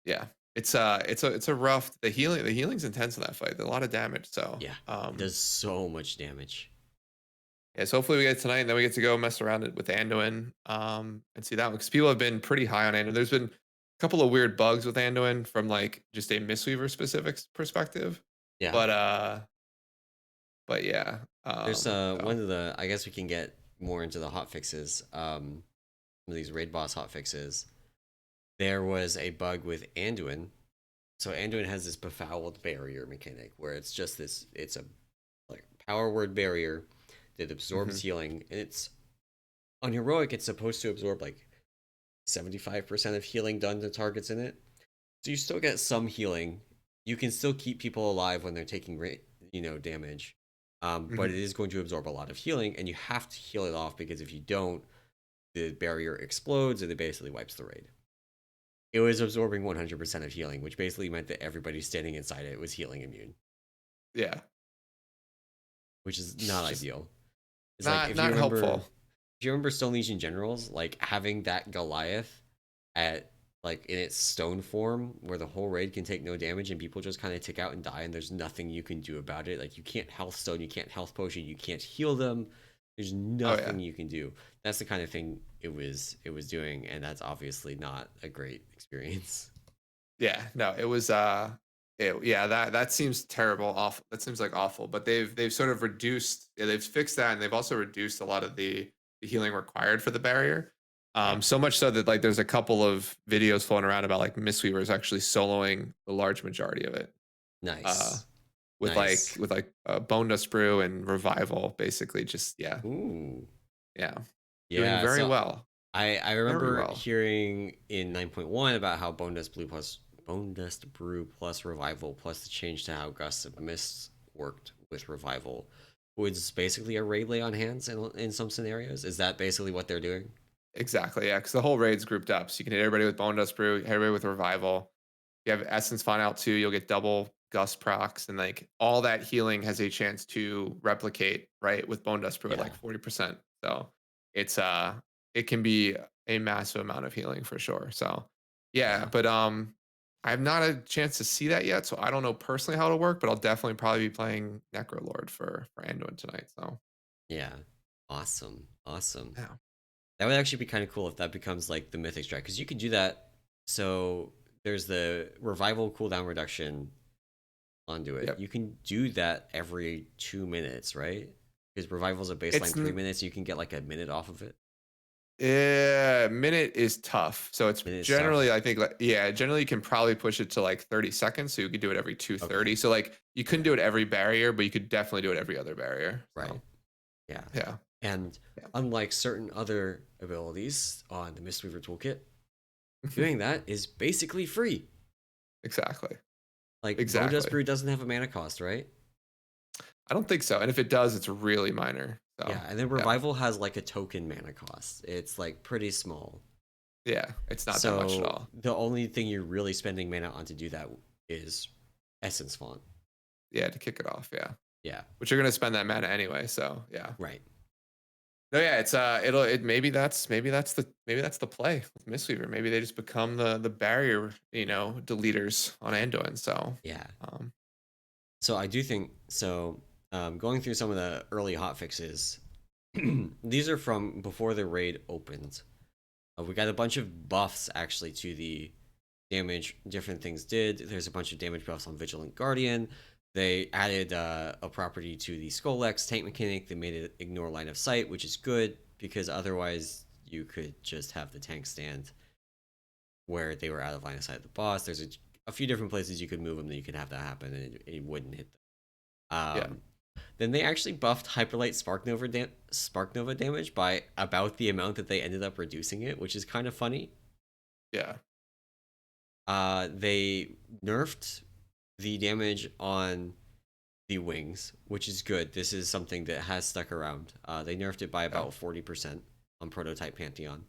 yeah, it's a rough. The healing's intense in that fight. There's a lot of damage. So Yeah. It does so much damage. yeah, so hopefully we get it tonight, and then we get to go mess around it with Anduin, and see that one because people have been pretty high on Anduin. There's been a couple of weird bugs with Anduin from like just a Mistweaver specific perspective, Yeah. but but yeah, There's so one of the, I guess we can get more into the hotfixes. Some of these raid boss hotfixes. There was a bug with Anduin. So Anduin has this befouled barrier mechanic where it's just this, it's a like power word barrier that absorbs mhm, healing, and it's on heroic. It's supposed to absorb like 75% of healing done to targets in it. So you still get some healing. You can still keep people alive when they're taking damage. But it mhm, is going to absorb a lot of healing, and you have to heal it off because if you don't, the barrier explodes and it basically wipes the raid. It was absorbing 100% of healing, which basically meant that everybody standing inside it was healing immune, yeah, which is it's not just ideal. It's like not helpful. if you remember Stone Legion generals, like having that Goliath at like in its stone form where the whole raid can take no damage and people just kind of tick out and die and there's nothing you can do about it. Like you can't health stone, you can't health potion, you can't heal them. There's Oh yeah. nothing you can do. That's the kind of thing it was doing, and that's obviously not a great experience. Yeah, no, it was yeah, that seems terrible, awful. That seems like awful, but they've sort of reduced, yeah, they've fixed that and they've also reduced a lot of the healing required for the barrier. Yeah. So much so that like there's a couple of videos floating around about like Mistweaver is actually soloing the large majority of it. Uh Nice. with like Nice. Bone Dust Brew and Revival, basically just yeah, Ooh. yeah. Doing Yeah, very so well. I Very remember well. hearing in 9.1 about how Bone Dust Brew plus Revival plus the change to how Gusts of Mist worked with Revival was basically a raid lay on hands in some scenarios. Is that basically what they're doing? Exactly, yeah, because the whole raid's grouped up. So you can hit everybody with Bone Dust Brew, hit everybody with Revival. You have Essence Font out too. You'll get double Gust procs, and like all that healing has a chance to replicate, right? With Bone Dust Brew at Yeah. like 40%. So it's it can be a massive amount of healing for sure. So yeah, Yeah. but I have not a chance to see that yet. So I don't know personally how it'll work, but I'll definitely probably be playing Necrolord for Anduin tonight. So Yeah. Awesome. Awesome. yeah. That would actually be kind of cool if that becomes like the Mythic strat, because you could do that. So there's the Revival cooldown reduction onto it. Yep. You can do that every 2 minutes, right? Because Revival's a baseline It's 3 minutes, you can get like a minute off of it. Yeah, minute is tough. So it's Minute generally, stuff. I think, like, yeah, generally you can probably push it to like 30 seconds. So you could do it every Okay. 230. So like you couldn't Yeah. do it every barrier, but you could definitely do it every other barrier. Right. So Yeah. yeah, And yeah, unlike certain other abilities on the Mistweaver toolkit, doing that is basically free. exactly, Like Bone Dust exactly. Brew doesn't have a mana cost, right? I don't think so. And if it does, it's really minor. So Yeah, and then yeah, Revival has like a token mana cost. It's like pretty small. yeah, it's not that much at So all. the only thing you're really spending mana on to do that is Essence Font. Yeah, to kick it off. Yeah, Yeah, but you're gonna spend that mana anyway. So yeah. right. No, yeah, it's maybe that's the play with Mistweaver. Maybe they just become the barrier, deleters on Anduin. So Yeah. um So I do think so. Going through some of the early hotfixes, these are from before the raid opened. We got a bunch of buffs actually to the damage different things did. There's a bunch of damage buffs on Vigilant Guardian. They added a property to the Skull-X tank mechanic. They made it ignore line of sight, which is good because otherwise you could just have the tank stand where they were out of line of sight of the boss. There's a few different places you could move them that you could have that happen and it wouldn't hit them. yeah. Then they actually buffed Hyperlight Spark Nova damage by about the amount that they ended up reducing it, which is kind of funny. Yeah. They nerfed the damage on the wings, which is good. This is something that has stuck around. They nerfed it by Yeah. about 40% on Prototype Pantheon.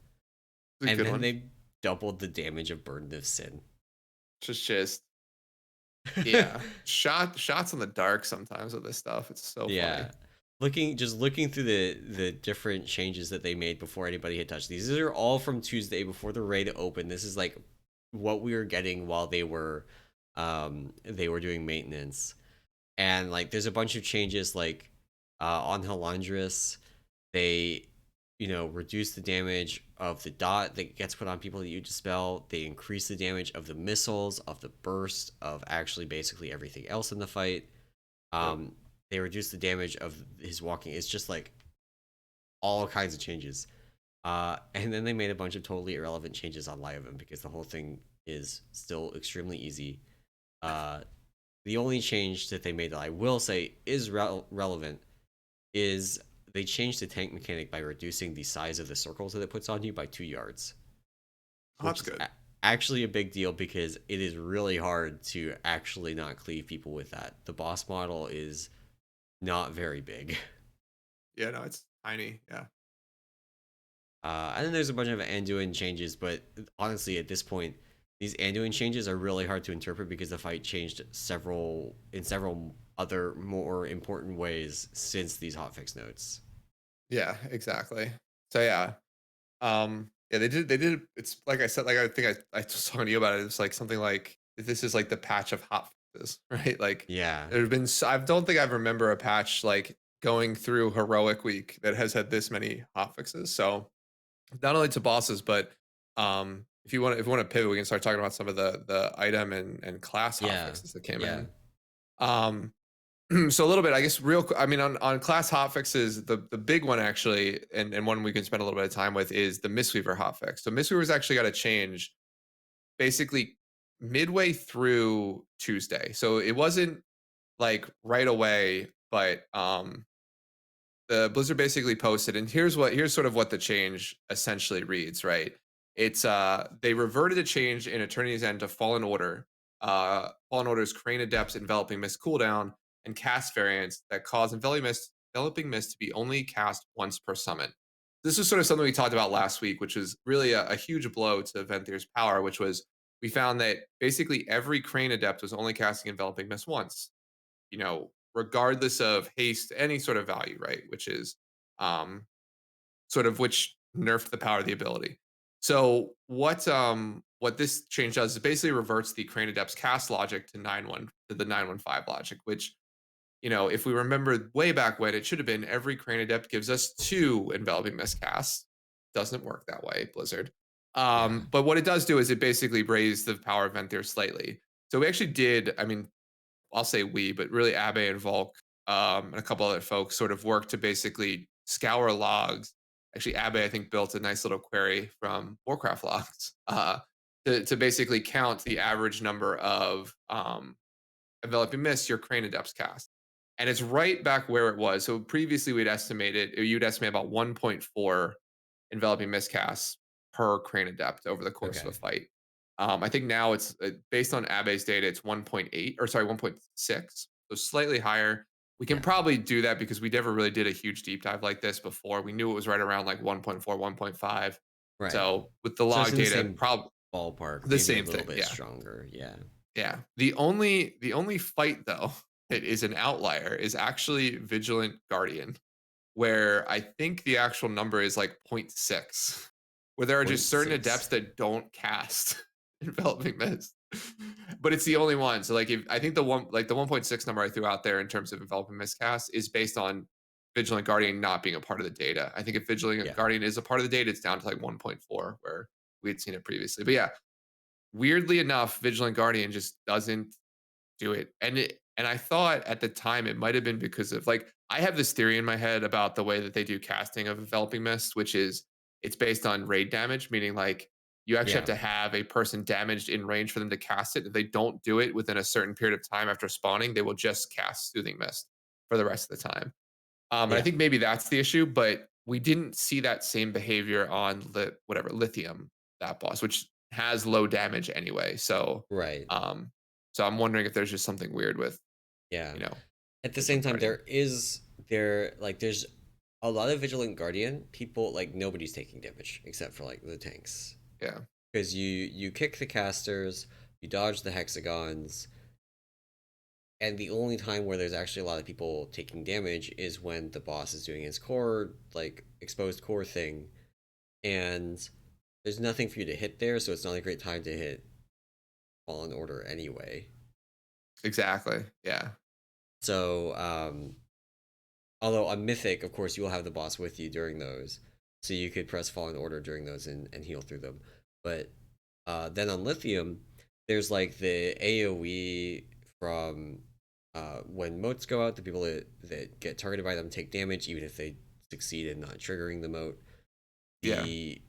It's a And good then one. they doubled the damage of Burden of Sin. Just yeah. Shots on the dark sometimes with this stuff. It's so funny. Yeah. Looking through the different changes that they made before anybody had touched these are all from Tuesday before the raid opened. This is like what we were getting while they were doing maintenance. And like there's a bunch of changes like on Halondrus, they reduce the damage of the dot that gets put on people that you dispel. They increase the damage of the missiles, of the burst, of actually basically everything else in the fight. Yep. um they reduce the damage of his walking. It's just like all kinds of changes. And then they made a bunch of totally irrelevant changes on Lyovim because the whole thing is still extremely easy. uh the only change that they made that I will say is relevant is they changed the tank mechanic by reducing the size of the circles that it puts on you by 2 yards, Oh, which that's is good. actually a big deal because it is really hard to actually not cleave people with that. The boss model is not very big. Yeah, no, it's tiny. Yeah. And then there's a bunch of Anduin changes, but honestly, at this point, these Anduin changes are really hard to interpret because the fight changed several other more important ways since these hotfix notes. Yeah, exactly. So yeah. Yeah, they did it's like I said, like, I think I was talking to you about it, it's like something like, this is like the patch of hotfixes, right? Like, Yeah. there have been I don't think I remember a patch, like, going through heroic week that has had this many hotfixes, so, not only to bosses, but, if you wanna pivot, we can start talking about some of the item and class Yeah. hotfixes that came Yeah. in. Um, so a little bit, I guess, I mean, on class hotfixes, the big one actually, and one we can spend a little bit of time with is the Mistweaver hotfix. So Mistweaver's actually got a change basically midway through Tuesday. So it wasn't like right away, but the Blizzard basically posted, and here's sort of what the change essentially reads, right? It's they reverted a change in Eternity's End to Fallen Order. Fallen Order's Crane Adept's Enveloping Mist cooldown and cast variants that cause Enveloping Mist to be only cast once per summon. This is sort of something we talked about last week, which was really a huge blow to Venthyr's power, which was we found that basically every Crane Adept was only casting Enveloping Mist once, regardless of haste, any sort of value, right? Which is um, sort of which nerfed the power of the ability. So what this change does is basically reverts the Crane Adept's cast logic to 9-1 to the 915 logic, which if we remember way back when, it should have been every Crane Adept gives us two enveloping miscasts. Doesn't work that way, Blizzard. Yeah. But what it does do is it basically raised the power of Venthyr slightly. So we actually did, I mean, I'll say we, but really Abe and Volk, and a couple other folks sort of worked to basically scour logs. Actually, Abe, I think, built a nice little query from Warcraft logs to basically count the average number of enveloping mist your Crane Adepts cast. And it's right back where it was. So previously we'd estimated, or you'd estimate about 1.4 enveloping mist casts per Crane Adept over the course of a Okay. fight. I think now it's based on Abe's data, it's 1.8 or sorry, 1.6. So slightly higher. We can Yeah. probably do that because we never really did a huge deep dive like this before. We knew it was right around like 1.4, 1.5. Right. So with the So it's log in the data, same ballpark, the maybe a same little thing. bit Yeah. stronger. Yeah. Yeah. The only fight though that is an outlier is actually Vigilant Guardian, where I think the actual number is like point 0.6, where there are just Point certain adepts six. that don't cast enveloping mist. But it's the only one. So like if I think the 1.6 number I threw out there in terms of enveloping mist cast is based on Vigilant Guardian not being a part of the data. I think if Vigilant Yeah. Guardian is a part of the data, it's down to like 1.4 where we had seen it previously. But yeah, weirdly enough, Vigilant Guardian just doesn't do it. And I thought at the time it might have been because of like I have this theory in my head about the way that they do casting of enveloping mist, which is it's based on raid damage, meaning like you actually have Yeah. to have a person damaged in range for them to cast it. If they don't do it within a certain period of time after spawning, they will just cast soothing mist for the rest of the time. And I Yeah. think maybe that's the issue, but we didn't see that same behavior on lithium, that boss, which has low damage anyway. Right. Um, so I'm wondering if there's just something weird with, Yeah. you know, At the same Vigilant time, Guardian. there's a lot of Vigilant Guardian people, like nobody's taking damage except for like the tanks. Yeah. Because you kick the casters, you dodge the hexagons, and the only time where there's actually a lot of people taking damage is when the boss is doing his core, like exposed core thing, and there's nothing for you to hit there, so it's not a great time to hit Fallen Order anyway. Exactly. Yeah. So, although on Mythic, of course, you will have the boss with you during those, so you could press Fallen Order during those and heal through them. But then on Lithium, there's like the AoE from when motes go out, the people that get targeted by them take damage, even if they succeed in not triggering the mote. Yeah. The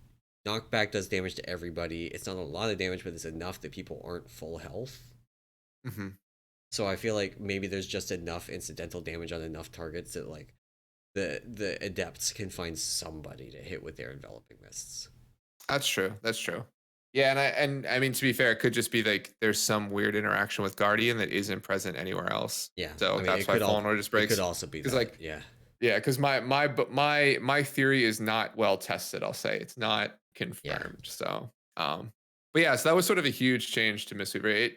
knockback does damage to everybody. It's not a lot of damage, but it's enough that people aren't full health. Hmm. So I feel like maybe there's just enough incidental damage on enough targets that like the adepts can find somebody to hit with their enveloping mists. That's true. That's true. Yeah, and I mean to be fair, it could just be like there's some weird interaction with Guardian that isn't present anywhere else. Yeah, So I mean that's why Fallen Order just it could breaks. also be Because that. like Yeah, yeah, because my theory is not well tested. I'll say it's not yeah, confirmed. So but yeah, so that was sort of a huge change to Mistweaver.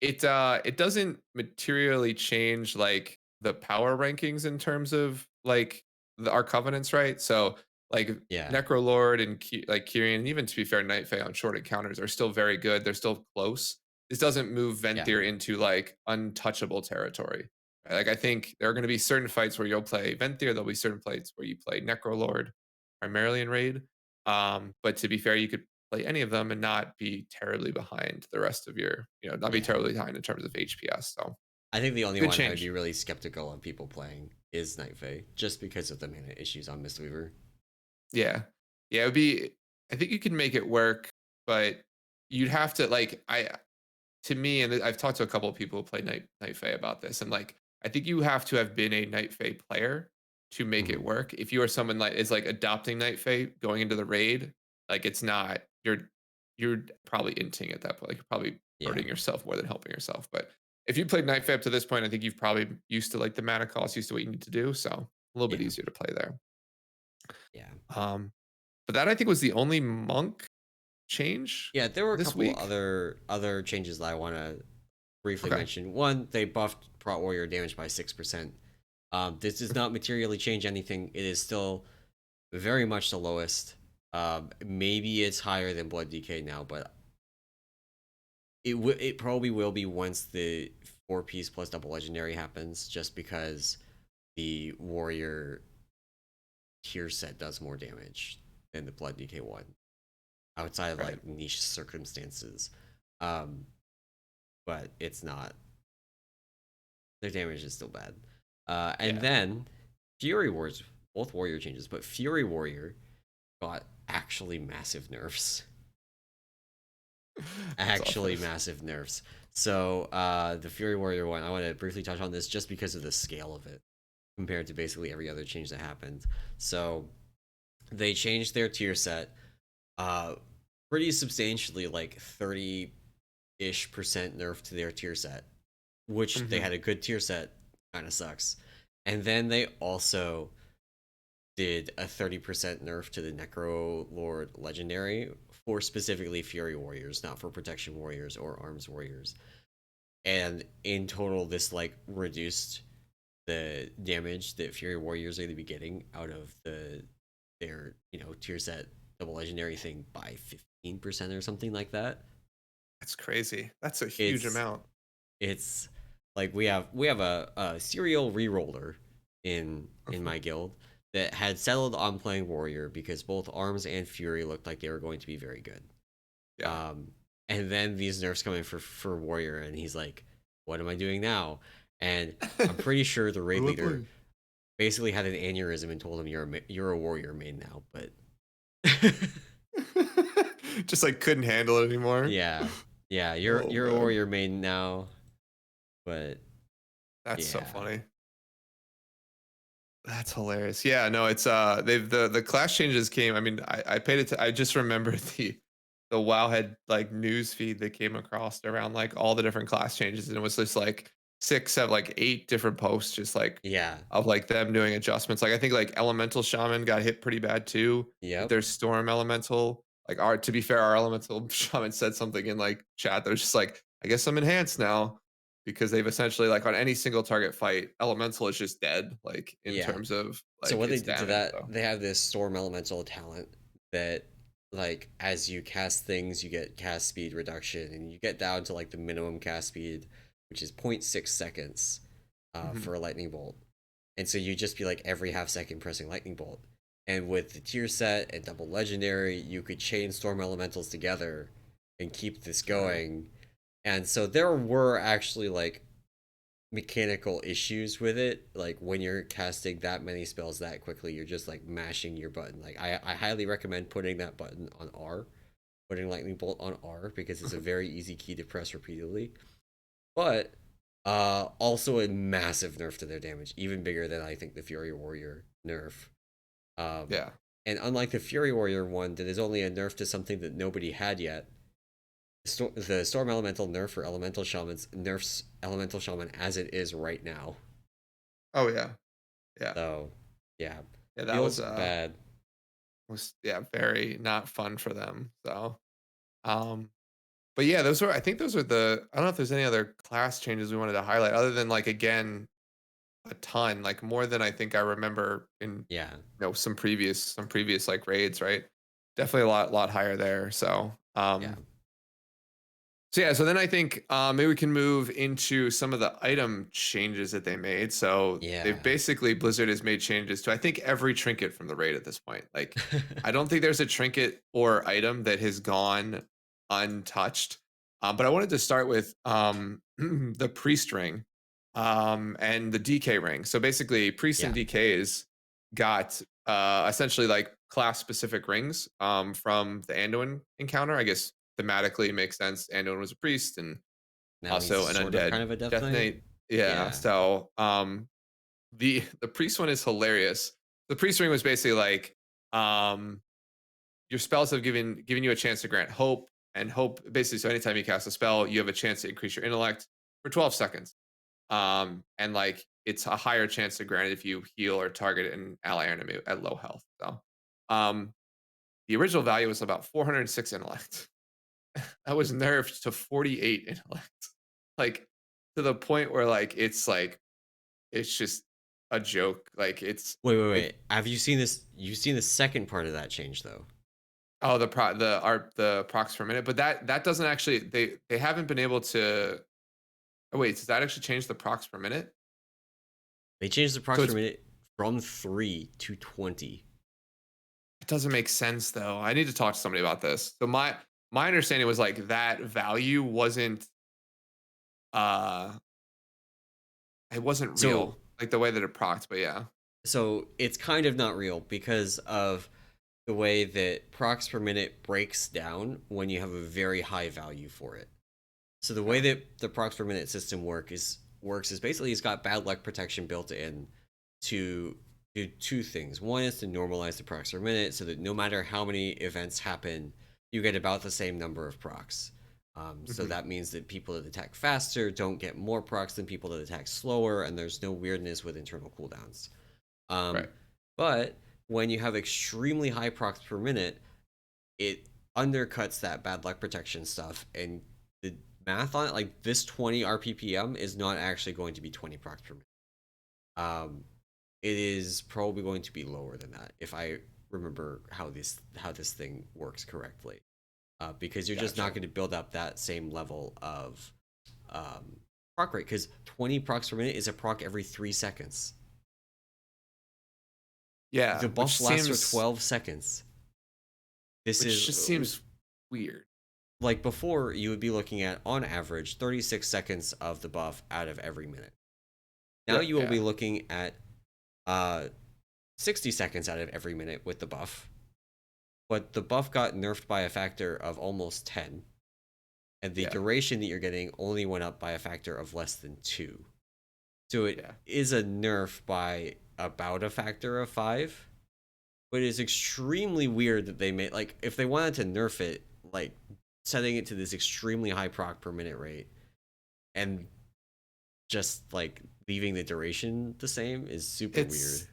It doesn't materially change like the power rankings in terms of like our covenants, right? So Like Yeah. Necrolord and like Kyrian, and even to be fair, Night Fae on short encounters are still very good. They're still close. This doesn't move Yeah. Venthyr into like untouchable territory. Right? Like I think there are going to be certain fights where you'll play Venthyr. There'll be certain fights where you play Necrolord, primarily in raid. But to be fair, you could play any of them and not be terribly behind the rest of your, not be Yeah. terribly behind in terms of HPS. So I think the only good one I would be change. really skeptical of people playing is Night Fae, just because of the mana issues on Mistweaver. Yeah. Yeah, it would be I think you can make it work, but you'd have to like I to me, and I've talked to a couple of people who play Night Fae about this, and like I think you have to have been a Night Fae player to make it Hmm. work. If you are someone like is like adopting Night Fae going into the raid, like it's not you're probably inting at that point. Like you're probably Yeah. hurting yourself more than helping yourself. But if you played Night Fae up to this point, I think you've probably used to like the mana cost, used to what you need to do. So a little bit Yeah. easier to play there. Yeah. Um, but that I think was the only monk change Yeah, there were a this couple week. other changes that I want to briefly Okay. mention. One, they buffed Prot Warrior damage by 6%. This does not materially change anything. It is still very much the lowest. Maybe it's higher than Blood DK now, but it probably will be once the 4 piece plus double legendary happens, just because the warrior tier set does more damage than the Blood DK one, outside of Right. like niche circumstances. Um, but it's not. Their damage is still bad. And Yeah. then Fury Wars, both warrior changes, but Fury Warrior got actually massive nerfs. That's Actually awesome. massive nerfs. So the Fury Warrior one, I want to briefly touch on this just because of the scale of it compared to basically every other change that happened. So they changed their tier set uh, pretty substantially, like 30-ish% nerf to their tier set, which they Hmm. had a good tier set, kind of sucks. And then they also did a 30% nerf to the Necro Lord Legendary for specifically Fury Warriors, not for Protection Warriors or Arms Warriors. And in total, this like reduced the damage that Fury Warriors are going to be getting out of their tier set double legendary thing by 15% or something like that. That's crazy. That's a huge It's amount. it's like we have a serial reroller in Mhm. my guild that had settled on playing warrior because both arms and fury looked like they were going to be very good. Yeah. Um, and then these nerfs come in for warrior, and he's like, "What am I doing now?" And I'm pretty sure the What raid do I leader play? basically had an aneurysm and told him you're a warrior main now. But Just like couldn't handle it anymore. yeah, yeah, you're Oh you're a man. warrior main now. But That's so yeah, funny. That's hilarious. Yeah, no, it's they've the class changes came. I mean, I paid it to I just remember the Wowhead like news feed that came across around like all the different class changes, and it was just like 6, 7, like 8 different posts just like yeah, of like them doing adjustments. Like I think like Elemental Shaman got hit pretty bad too with yep, their Storm Elemental. Like our to be fair, our Elemental Shaman said something in like chat that was just like, I guess I'm enhanced now because they've essentially like on any single target fight, Elemental is just dead, like in yeah. terms of So like what they its did to damage. that, So they have this storm elemental talent that, like, as you cast things, you get cast speed reduction, and you get down to like the minimum cast speed, which is 0.6 seconds mhm. for a lightning bolt. And so you just be like every half second pressing lightning bolt. And with the tier set and double legendary, you could chain storm elementals together and keep this Right. going. And so there were actually like mechanical issues with it. Like when you're casting that many spells that quickly, you're just like mashing your button. Like I highly recommend putting that button on R, putting lightning bolt on R, because it's a very easy key to press repeatedly. But also a massive nerf to their damage, even bigger than I think the Fury Warrior nerf. Um, Yeah. and unlike the Fury Warrior one, that is only a nerf to something that nobody had yet. The Storm Elemental nerf for Elemental Shamans nerfs Elemental Shaman as it is right now. Oh yeah. Yeah. So, yeah, Yeah. That feels bad. was yeah very not fun for them. So um, but yeah, those were I think those are the I don't know if there's any other class changes we wanted to highlight other than like again. a ton, like more than I think I remember in Yeah. some previous like raids, right? Definitely a lot higher there. Yeah. So yeah, so then I think maybe we can move into some of the item changes that they made. So they've Yeah. basically Blizzard has made changes to I think every trinket from the raid at this point. Like I don't think there's a trinket or item that has gone untouched. But I wanted to start with the priest ring and the DK ring. So basically, priests and Yeah. DKs got essentially like class specific rings from the Anduin encounter. I guess thematically makes sense. Anduin was a priest and Now he's also an sort of kind undead of a Death Death Knight. Knight. Yeah. Yeah. So the priest one is hilarious. The priest ring was basically like um your spells have given you a chance to grant hope and hope basically so anytime you cast a spell, you have a chance to increase your intellect for 12 seconds. And like it's a higher chance to grant it if you heal or target an ally or enemy at low health. So um the original value was about 406 intellect. That was nerfed to 48 intellect. Like to the point where it's just a joke. Like it's Wait, wait, like wait. Have you seen this? You've seen the second part of that change, though. oh the procs per minute, but that doesn't actually they haven't been able to. Oh wait, does that actually change the procs per minute? They changed the So procs per it's minute from 3 to 20. it doesn't make sense though. I need to talk to somebody about this. So my understanding was like that value wasn't uh it wasn't So, real, like the way that it procs, but yeah. so it's kind of not real because of the way that procs per minute breaks down when you have a very high value for it. So the way Okay. that the procs per minute system works is basically it's got bad luck protection built in to do two things. One is to normalize the procs per minute so that no matter how many events happen, you get about the same number of procs. So Hmm. that means that people that attack faster don't get more procs than people that attack slower, and there's no weirdness with internal cooldowns. Um, Right. but when you have extremely high procs per minute, it undercuts that bad luck protection stuff, and the math on it, like this 20 RPPM is not actually going to be 20 procs per minute. Um, it is probably going to be lower than that if I remember how this thing works correctly. Because you're just not Gotcha. going to build up that same level of proc rate. Because 20 procs per minute is a proc every 3 seconds. Yeah, The buff lasts for 12 seconds. This which is just seems weird. like before you would be looking at on average 36 seconds of the buff out of every minute. Now Right. you will be Yeah. looking at uh 60 seconds out of every minute with the buff, but the buff got nerfed by a factor of almost 10, and the Yeah. duration that you're getting only went up by a factor of less than 2. So it Yeah. is a nerf by about a factor of 5, but it's extremely weird that they made, like, if they wanted to nerf it, like setting it to this extremely high proc per minute rate and just like leaving the duration the same is super weird. It's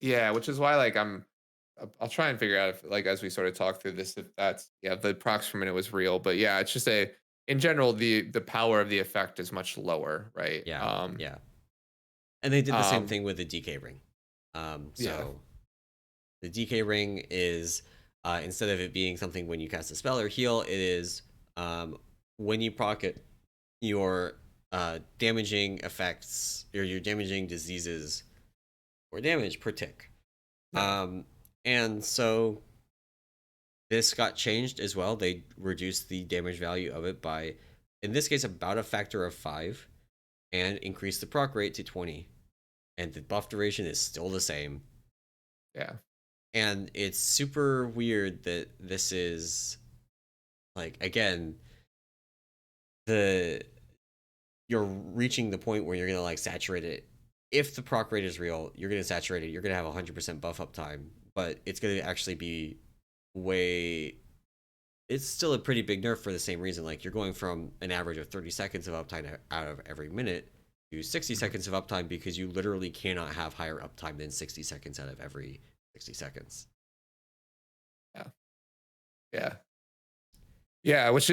yeah, which is why like I'll try and figure out if like as we sort of talk through this if that's yeah the procs per minute was real, but yeah, it's just a in general the power of the effect is much lower, right? Yeah, yeah. And they did the same Um thing with the DK ring. yeah, So the DK ring is instead of it being something when you cast a spell or heal, it is when you pocket your damaging effects or your damaging diseases or damage per tick. yeah, Um, and so this got changed as well. They reduced the damage value of it by, in this case, about a factor of 5 and increased the proc rate to 20. And the buff duration is still the same. yeah. And it's super weird that this is like, again, the you're reaching the point where you're gonna like saturate it. If the proc rate is real, you're gonna saturate it. You're gonna have 100% buff uptime, but it's gonna actually be way. It's still a pretty big nerf for the same reason. Like you're going from an average of 30 seconds of uptime out of every minute to 60 Mhm. seconds of uptime because you literally cannot have higher uptime than 60 seconds out of every 60 seconds. Yeah. Yeah. Yeah, which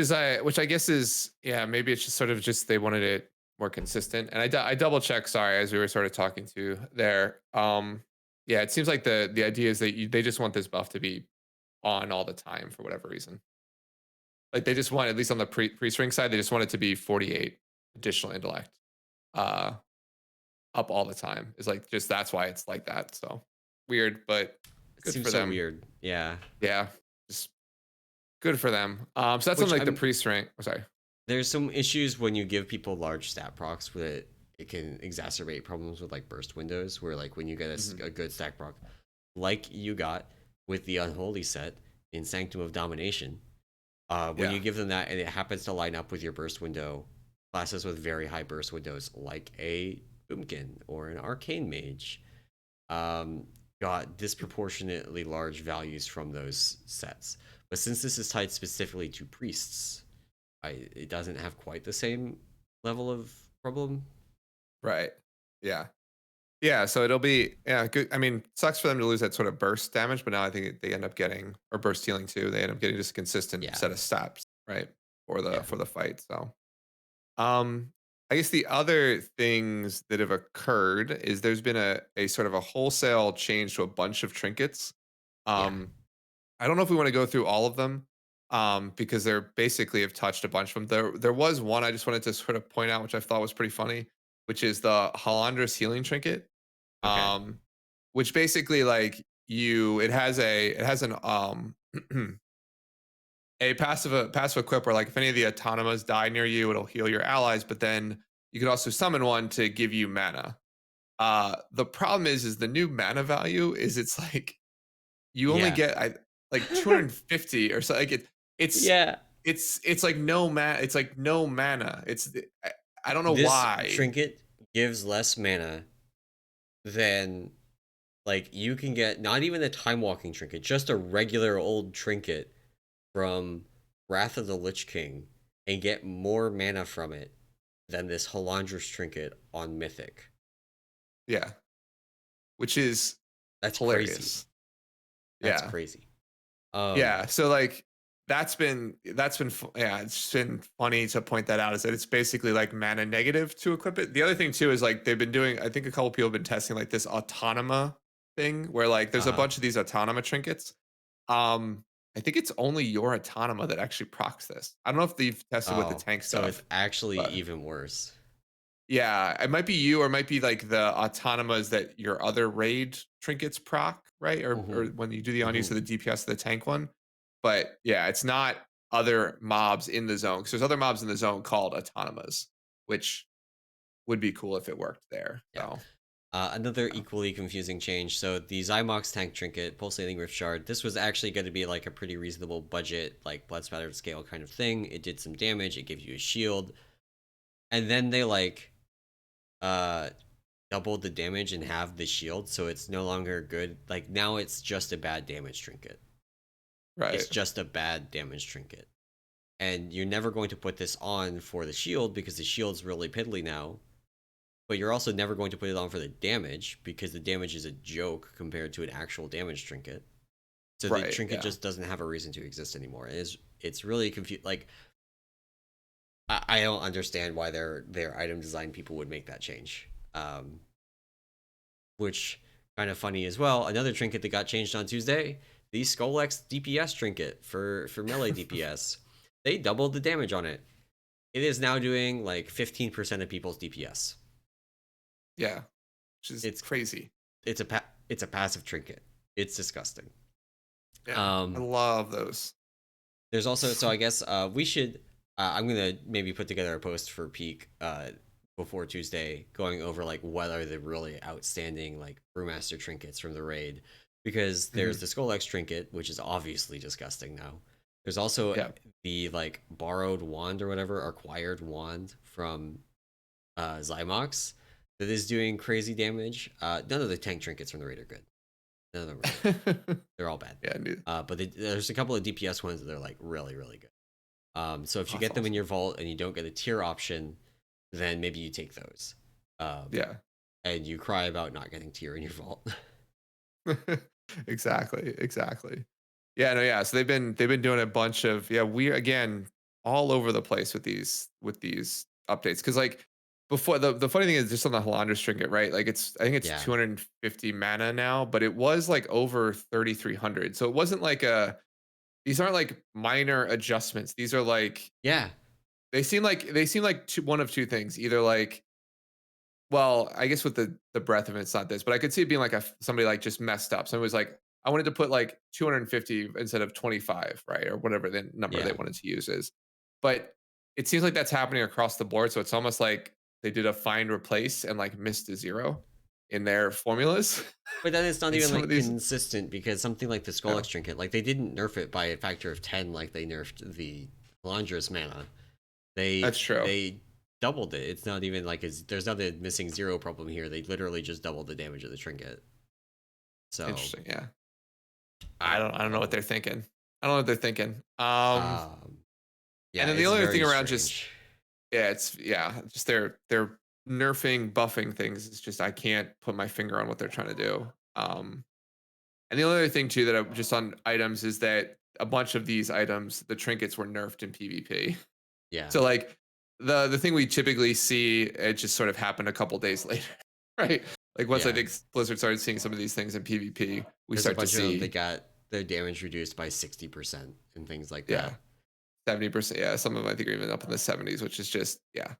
I guess is yeah, maybe it's just sort of just they wanted it more consistent. And I double check. Sorry, as we were sort of talking to there. Yeah, it seems like the idea is that they just want this buff to be on all the time for whatever reason. Like they just want, at least on the pre-string side, they just want it to be 48 additional intellect uh up all the time. Is like just that's why it's like that. So weird, but It good seems for so them. weird. Yeah. Yeah, just good for them. So that's on Which like the I'm pre-string. Oh, sorry. There's some issues when you give people large stat procs where it can exacerbate problems with like burst windows where like when you get Hmm. a good stack proc like you got with the unholy set in Sanctum of Domination, when Yeah. you give them that and it happens to line up with your burst window, classes with very high burst windows like a boomkin or an arcane mage um, got disproportionately large values from those sets. But since this is tied specifically to priests, it doesn't have quite the same level of problem. Right. Yeah. Yeah, so it'll be yeah, good. I mean, sucks for them to lose that sort of burst damage, but now I think they end up getting or burst healing too. They end up getting just a consistent Yeah, set of steps, right? yeah, For the fight. So I guess the other things that have occurred is there's been a sort of a wholesale change to a bunch of trinkets. yeah. Um I don't know if we want to go through all of them because they're basically have touched a bunch of them. There was one I just wanted to sort of point out, which I thought was pretty funny, which is the Halondrus healing trinket, Okay, um, which basically like it has an a passive equip where like if any of the autonomas die near you, it'll heal your allies, but then you could also summon one to give you mana. The problem is the new mana value is it's like you only yeah, get like 250 or so. Like yeah. it's like no mana. It's like no mana. I don't know This why. trinket gives less mana than like you can get not even a time walking trinket, just a regular old trinket from Wrath of the Lich King and get more mana from it than this Halondrus trinket on Mythic. Yeah, which is That's crazy. hilarious. That's Yeah, crazy. yeah. So like yeah, it's been funny to point that out. Is that it's basically like mana negative to equip it. The other thing too is like they've been doing. I think a couple people have been testing like this autonoma thing where like there's a Uh bunch of these autonoma trinkets. Um, I think it's only your autonoma that actually procs this. I don't know if they've tested with the oh, tank so it's stuff, actually but even worse. yeah, it might be you or it might be like the autonomas that your other raid trinkets proc, right? Or Mm-hmm. when you do the on use Mm-hmm. of the DPS of the tank one. But yeah, it's not other mobs in the zone because there's other mobs in the zone called autonomas, which would be cool if it worked there. Yeah. So Another yeah. equally confusing change. So the Zymox tank trinket, pulsating rift shard. This was actually going to be like a pretty reasonable budget, like blood spattered scale kind of thing. It did some damage. It gave you a shield, and then they like uh doubled the damage and halved the shield, so it's no longer good. Like now, it's just a bad damage trinket. It's Right. just a bad damage trinket, and you're never going to put this on for the shield because the shield's really piddly now. But you're also never going to put it on for the damage because the damage is a joke compared to an actual damage trinket. So the Right. trinket Yeah. just doesn't have a reason to exist anymore. It's really confused. Like I don't understand why their item design people would make that change. Which kind of funny as well. Another trinket that got changed on Tuesday, the Skullx DPS trinket for melee DPS. They doubled the damage on it. It is now doing like 15% of people's DPS. Yeah. Which is It's crazy. it's a passive trinket. It's disgusting. Yeah. I Um, love those. there's also so I guess we should. I'm gonna maybe put together a post for Peak before Tuesday, going over like what are the really outstanding like brewmaster trinkets from the raid, because there's Mhm. the Skullx trinket, which is obviously disgusting now. There's also Yeah. the like borrowed wand or whatever, acquired wand from Zymox that is doing crazy damage. None of the tank trinkets from the raid are good. None of them are good. They're all bad. Yeah, dude. But there's a couple of DPS ones that are like really, really good. So if you That's get them in your awesome. vault and you don't get a tier option, then maybe you take those. Yeah. And you cry about not getting tier in your vault. Exactly, exactly. Yeah, no, yeah. So they've been doing a bunch of yeah, we again all over the place with these updates because like before the funny thing is just on the Halondrus trinket, right? Like I think it's Yeah. 250 mana now, but it was like over 3,300. So it wasn't like these aren't like minor adjustments. These are like Yeah. they seem like one of two things. Either like, well, I guess with the breadth of it, it's not this, but I could see it being like somebody like just messed up. Somebody was like, I wanted to put like 250 instead of 25, right? Or whatever the number they Yeah. wanted to use is. But it seems like that's happening across the board. So it's almost like they did a find replace and like missed a zero in their formulas. But then it's not And even some of like these, consistent because something like the yeah, Skullx trinket, like they didn't nerf it by a factor of 10 like they nerfed the Halondrus mana. They that's true. they doubled it. It's not even like there's not a missing zero problem here. They literally just doubled the damage of the trinket. So Interesting. Yeah. I don't I don't know what know. they're thinking. I don't know what they're thinking. Um, And yeah, then the it's only other thing very around just strange. just they're nerfing, buffing things. It's just I can't put my finger on what they're trying to do. And the only other thing too that I just on items is that a bunch of these items, the trinkets were nerfed in PvP. Yeah, So like the thing we typically see, it just sort of happened a couple days later, right? Like once I yeah. think Blizzard started seeing some of these things in PvP, we There's a start to bunch of them that see, got their damage reduced by 60% and things like yeah, that. 70%. Yeah, some of them I think are even up in the 70s, which is just Yeah,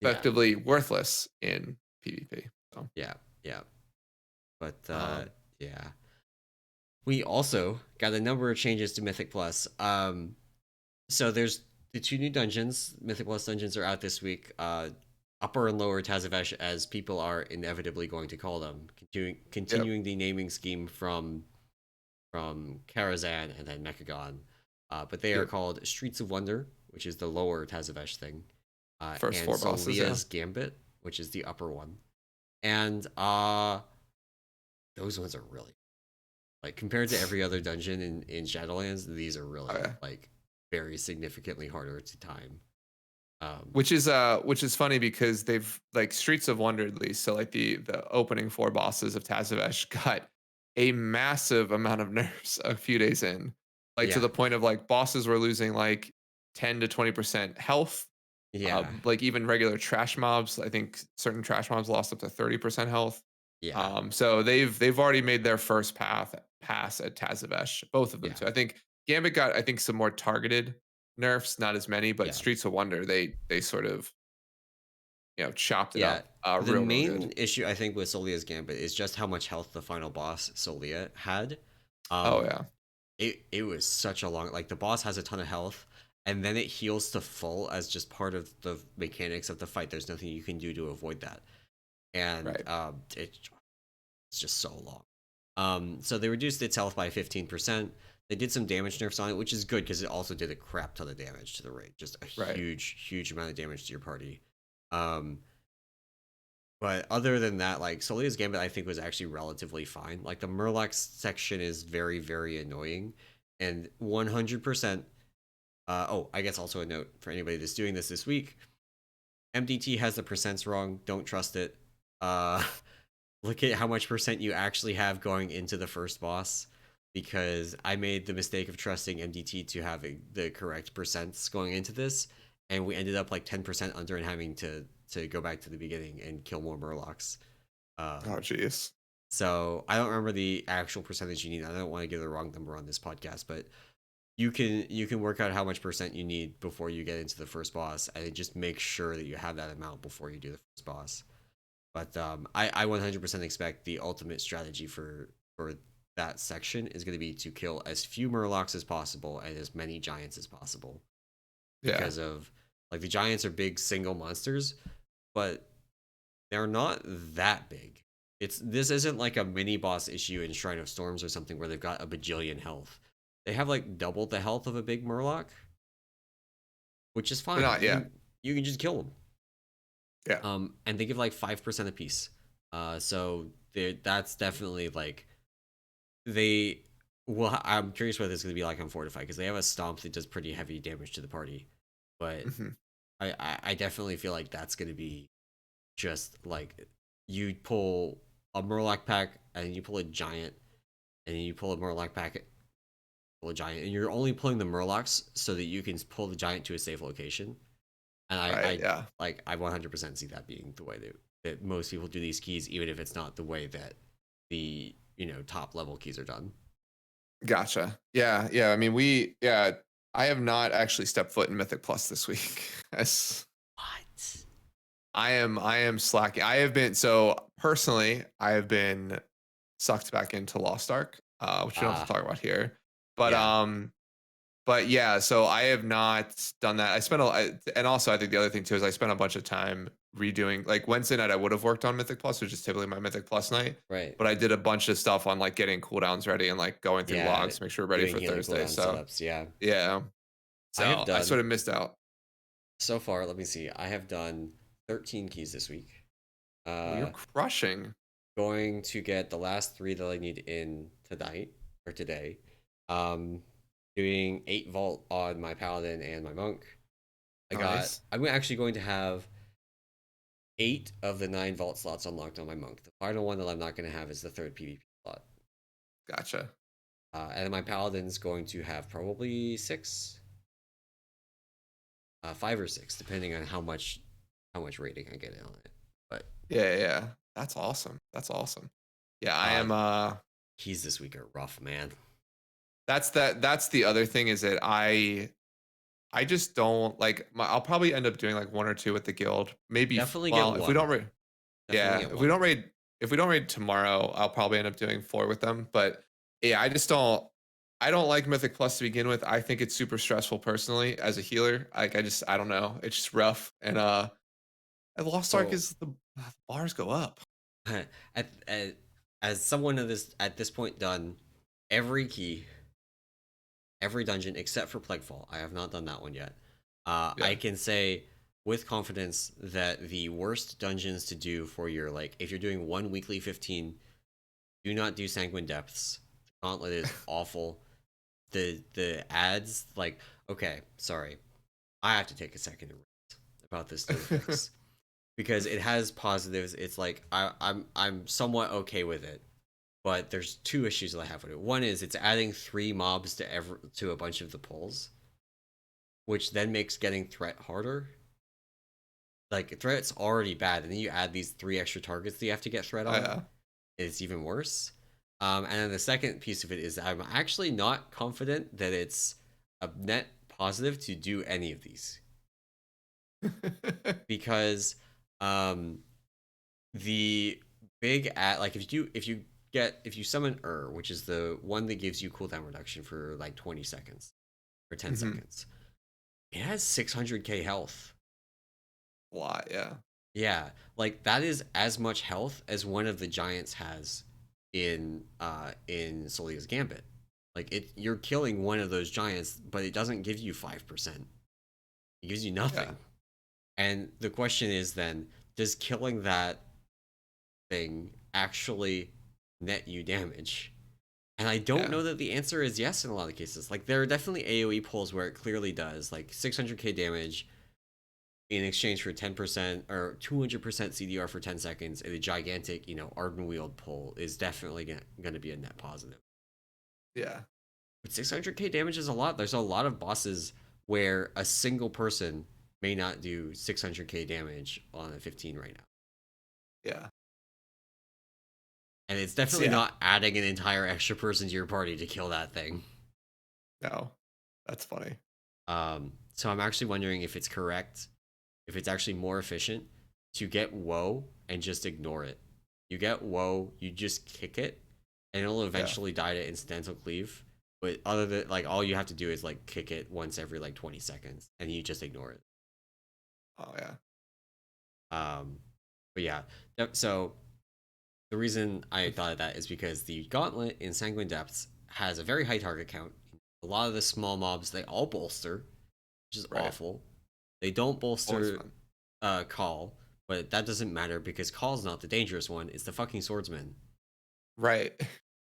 effectively worthless in PvP. So, yeah, yeah. But um, yeah. We also got a number of changes to Mythic Plus. So there's the two new dungeons. Mythic Plus dungeons are out this week. Upper and Lower Tazavesh, as people are inevitably going to call them, yep, continuing the naming scheme from Karazhan and then Mechagon. But they are yep. called Streets of Wonder, which is the Lower Tazavesh thing, First and four bosses, yeah. Solia's Gambit, which is the upper one. And those ones are really like compared to every other dungeon in Shadowlands. These are Oh really yeah. like very significantly harder to time. Um, Which is funny because they've like Streets of Wonder at least, so like the opening four bosses of Tazavesh got a massive amount of nerfs a few days in. Like to yeah, the point of like bosses were losing like 10 to 20% health. yeah, Like even regular trash mobs, I think certain trash mobs lost up to 30% health. yeah, So they've already made their first pass at Tazavesh, both of them. yeah, So I think Gambit got I think some more targeted nerfs, not as many, but yeah, Streets of Wonder they sort of chopped it yeah. up The real good. main issue I think with Solia's Gambit is just how much health the final boss Solia had. Oh Um, yeah, it was such a long like the boss has a ton of health and then it heals to full as just part of the mechanics of the fight. There's nothing you can do to avoid that, and right. it's just so long. So they reduced its health by 15%. They did some damage nerfs on it, which is good because it also did a crap ton of damage to the raid. Just a Right. huge amount of damage to your party. Um, but other than that, like Solia's Gambit, I think was actually relatively fine. Like the Murloc section is very annoying, and 100%. Oh, I guess also a note for anybody that's doing this week. MDT has the percents wrong. Don't trust it. Uh, look at how much percent you actually have going into the first boss, because I made the mistake of trusting MDT to have the correct percents going into this, and we ended up like 10% under and having to go back to the beginning and kill more Murlocs. Oh Um, jeez. so I don't remember the actual percentage you need. I don't want to give the wrong number on this podcast, but you can work out how much percent you need before you get into the first boss, and just make sure that you have that amount before you do the first boss. But I 100% expect the ultimate strategy for that section is going to be to kill as few Murlocs as possible and as many giants as possible, Yeah. because of like the giants are big single monsters, but they're not that big. This isn't like a mini boss issue in Shrine of Storms or something where they've got a bajillion health. They have like double the health of a big Murloc, which is They're fine. not. Yeah. You can just kill them. Yeah. And they give like 5% a piece. So that's definitely like they. Well, I'm curious what this is going to be like on Fortify because they have a stomp that does pretty heavy damage to the party, but Hmm. I definitely feel like that's going to be just like you pull a Murloc pack and then you pull a giant and then you pull a Murloc pack, pull a giant, and you're only pulling the Murlocs so that you can pull the giant to a safe location. And Right. Yeah. I 100% see that being the way that most people do these keys, even if it's not the way that the top level keys are done. Gotcha. Yeah. Yeah. I mean, I have not actually stepped foot in Mythic Plus this week. As What? I am slacking. I have been so personally, I have been sucked back into Lost Ark, which we don't have to Ah, talk about here. But yeah, yeah, so I have not done that. And also I think the other thing too is I spent a bunch of time redoing like Wednesday night I would have worked on Mythic Plus, which is typically my Mythic Plus night. right. But I did a bunch of stuff on like getting cooldowns ready and like going through Yeah, logs to make sure we're ready doing for healing Thursday. cooldown So setups. Yeah, yeah. I have So I done sort of missed out. so far. Let me see. I have done 13 keys this week. Well, you're Uh, crushing. Going to get the last three that I need in tonight or today. Um, Doing 8 vault on my paladin and my monk. Nice. I'm actually going to have 8 of the 9 vault slots unlocked on my monk. The final one that I'm not going to have is the third PvP slot. Gotcha. And then my paladin's going to have probably 6, 5 or 6, depending on how much rating I get on it. But Yeah, yeah. That's awesome. That's awesome. Yeah, I uh, am keys this week are rough, man. that's the other thing is that I just don't like I'll probably end up doing like one or two with the guild. Maybe Definitely get well, if we don't one. raid Definitely yeah, get one. if we don't raid tomorrow, I'll probably end up doing four with them. But yeah, I don't like Mythic Plus to begin with. I think it's super stressful personally as a healer. Like I don't know. It's just rough. And Lost Ark So is the bars go up. at, as someone at this point done every key, every dungeon except for Plaguefall. I have not done that one yet. I Yeah. can say with confidence that the worst dungeons to do for your like if you're doing one weekly 15, do not do Sanguine Depths. The Gauntlet is awful. The ads like okay, sorry. I have to take a second to rant about this new fix because it has positives. It's like I'm somewhat okay with it, but there's two issues that I have with it. One is it's adding 3 mobs to a bunch of the pulls, which then makes getting threat harder. Like threat's already bad, and then you add these 3 extra targets that you have to get threat on. Yeah. It's even worse. And then the second piece of it is I'm actually not confident that it's a net positive to do any of these because um, the big at like if you summon which is the one that gives you cooldown reduction for like 20 seconds or 10 Mhm. seconds, it has 600k health. A lot, yeah. Yeah, like that is as much health as one of the giants has in Solia's Gambit. Like you're killing one of those giants, but it doesn't give you 5%. It gives you Yeah. nothing. And the question is then, does killing that thing actually net you damage? And I don't Yeah. know that the answer is yes in a lot of cases. Like there are definitely AoE pulls where it clearly does, like 600k damage in exchange for 10% or 200% CDR for 10 seconds and a gigantic, Arden Wield pull is definitely going to be a net positive. Yeah. But 600k damage is a lot. There's a lot of bosses where a single person may not do 600k damage on a 15 right now. Yeah. And it's definitely Yeah. not adding an entire extra person to your party to kill that thing. No. That's funny. So I'm actually wondering if it's correct, if it's actually more efficient to get woe and just ignore it. You get woe, you just kick it, and it'll Yeah. eventually die to incidental cleave. But other than like all you have to do is like kick it once every like 20 seconds, and you just ignore it. Oh yeah. Um, but yeah, so the reason I thought of that is because the gauntlet in Sanguine Depths has a very high target count. A lot of the small mobs they all bolster, which is Right. awful. They don't Always bolster fun. Call, but that doesn't matter because Call's not the dangerous one. It's the fucking swordsman Right.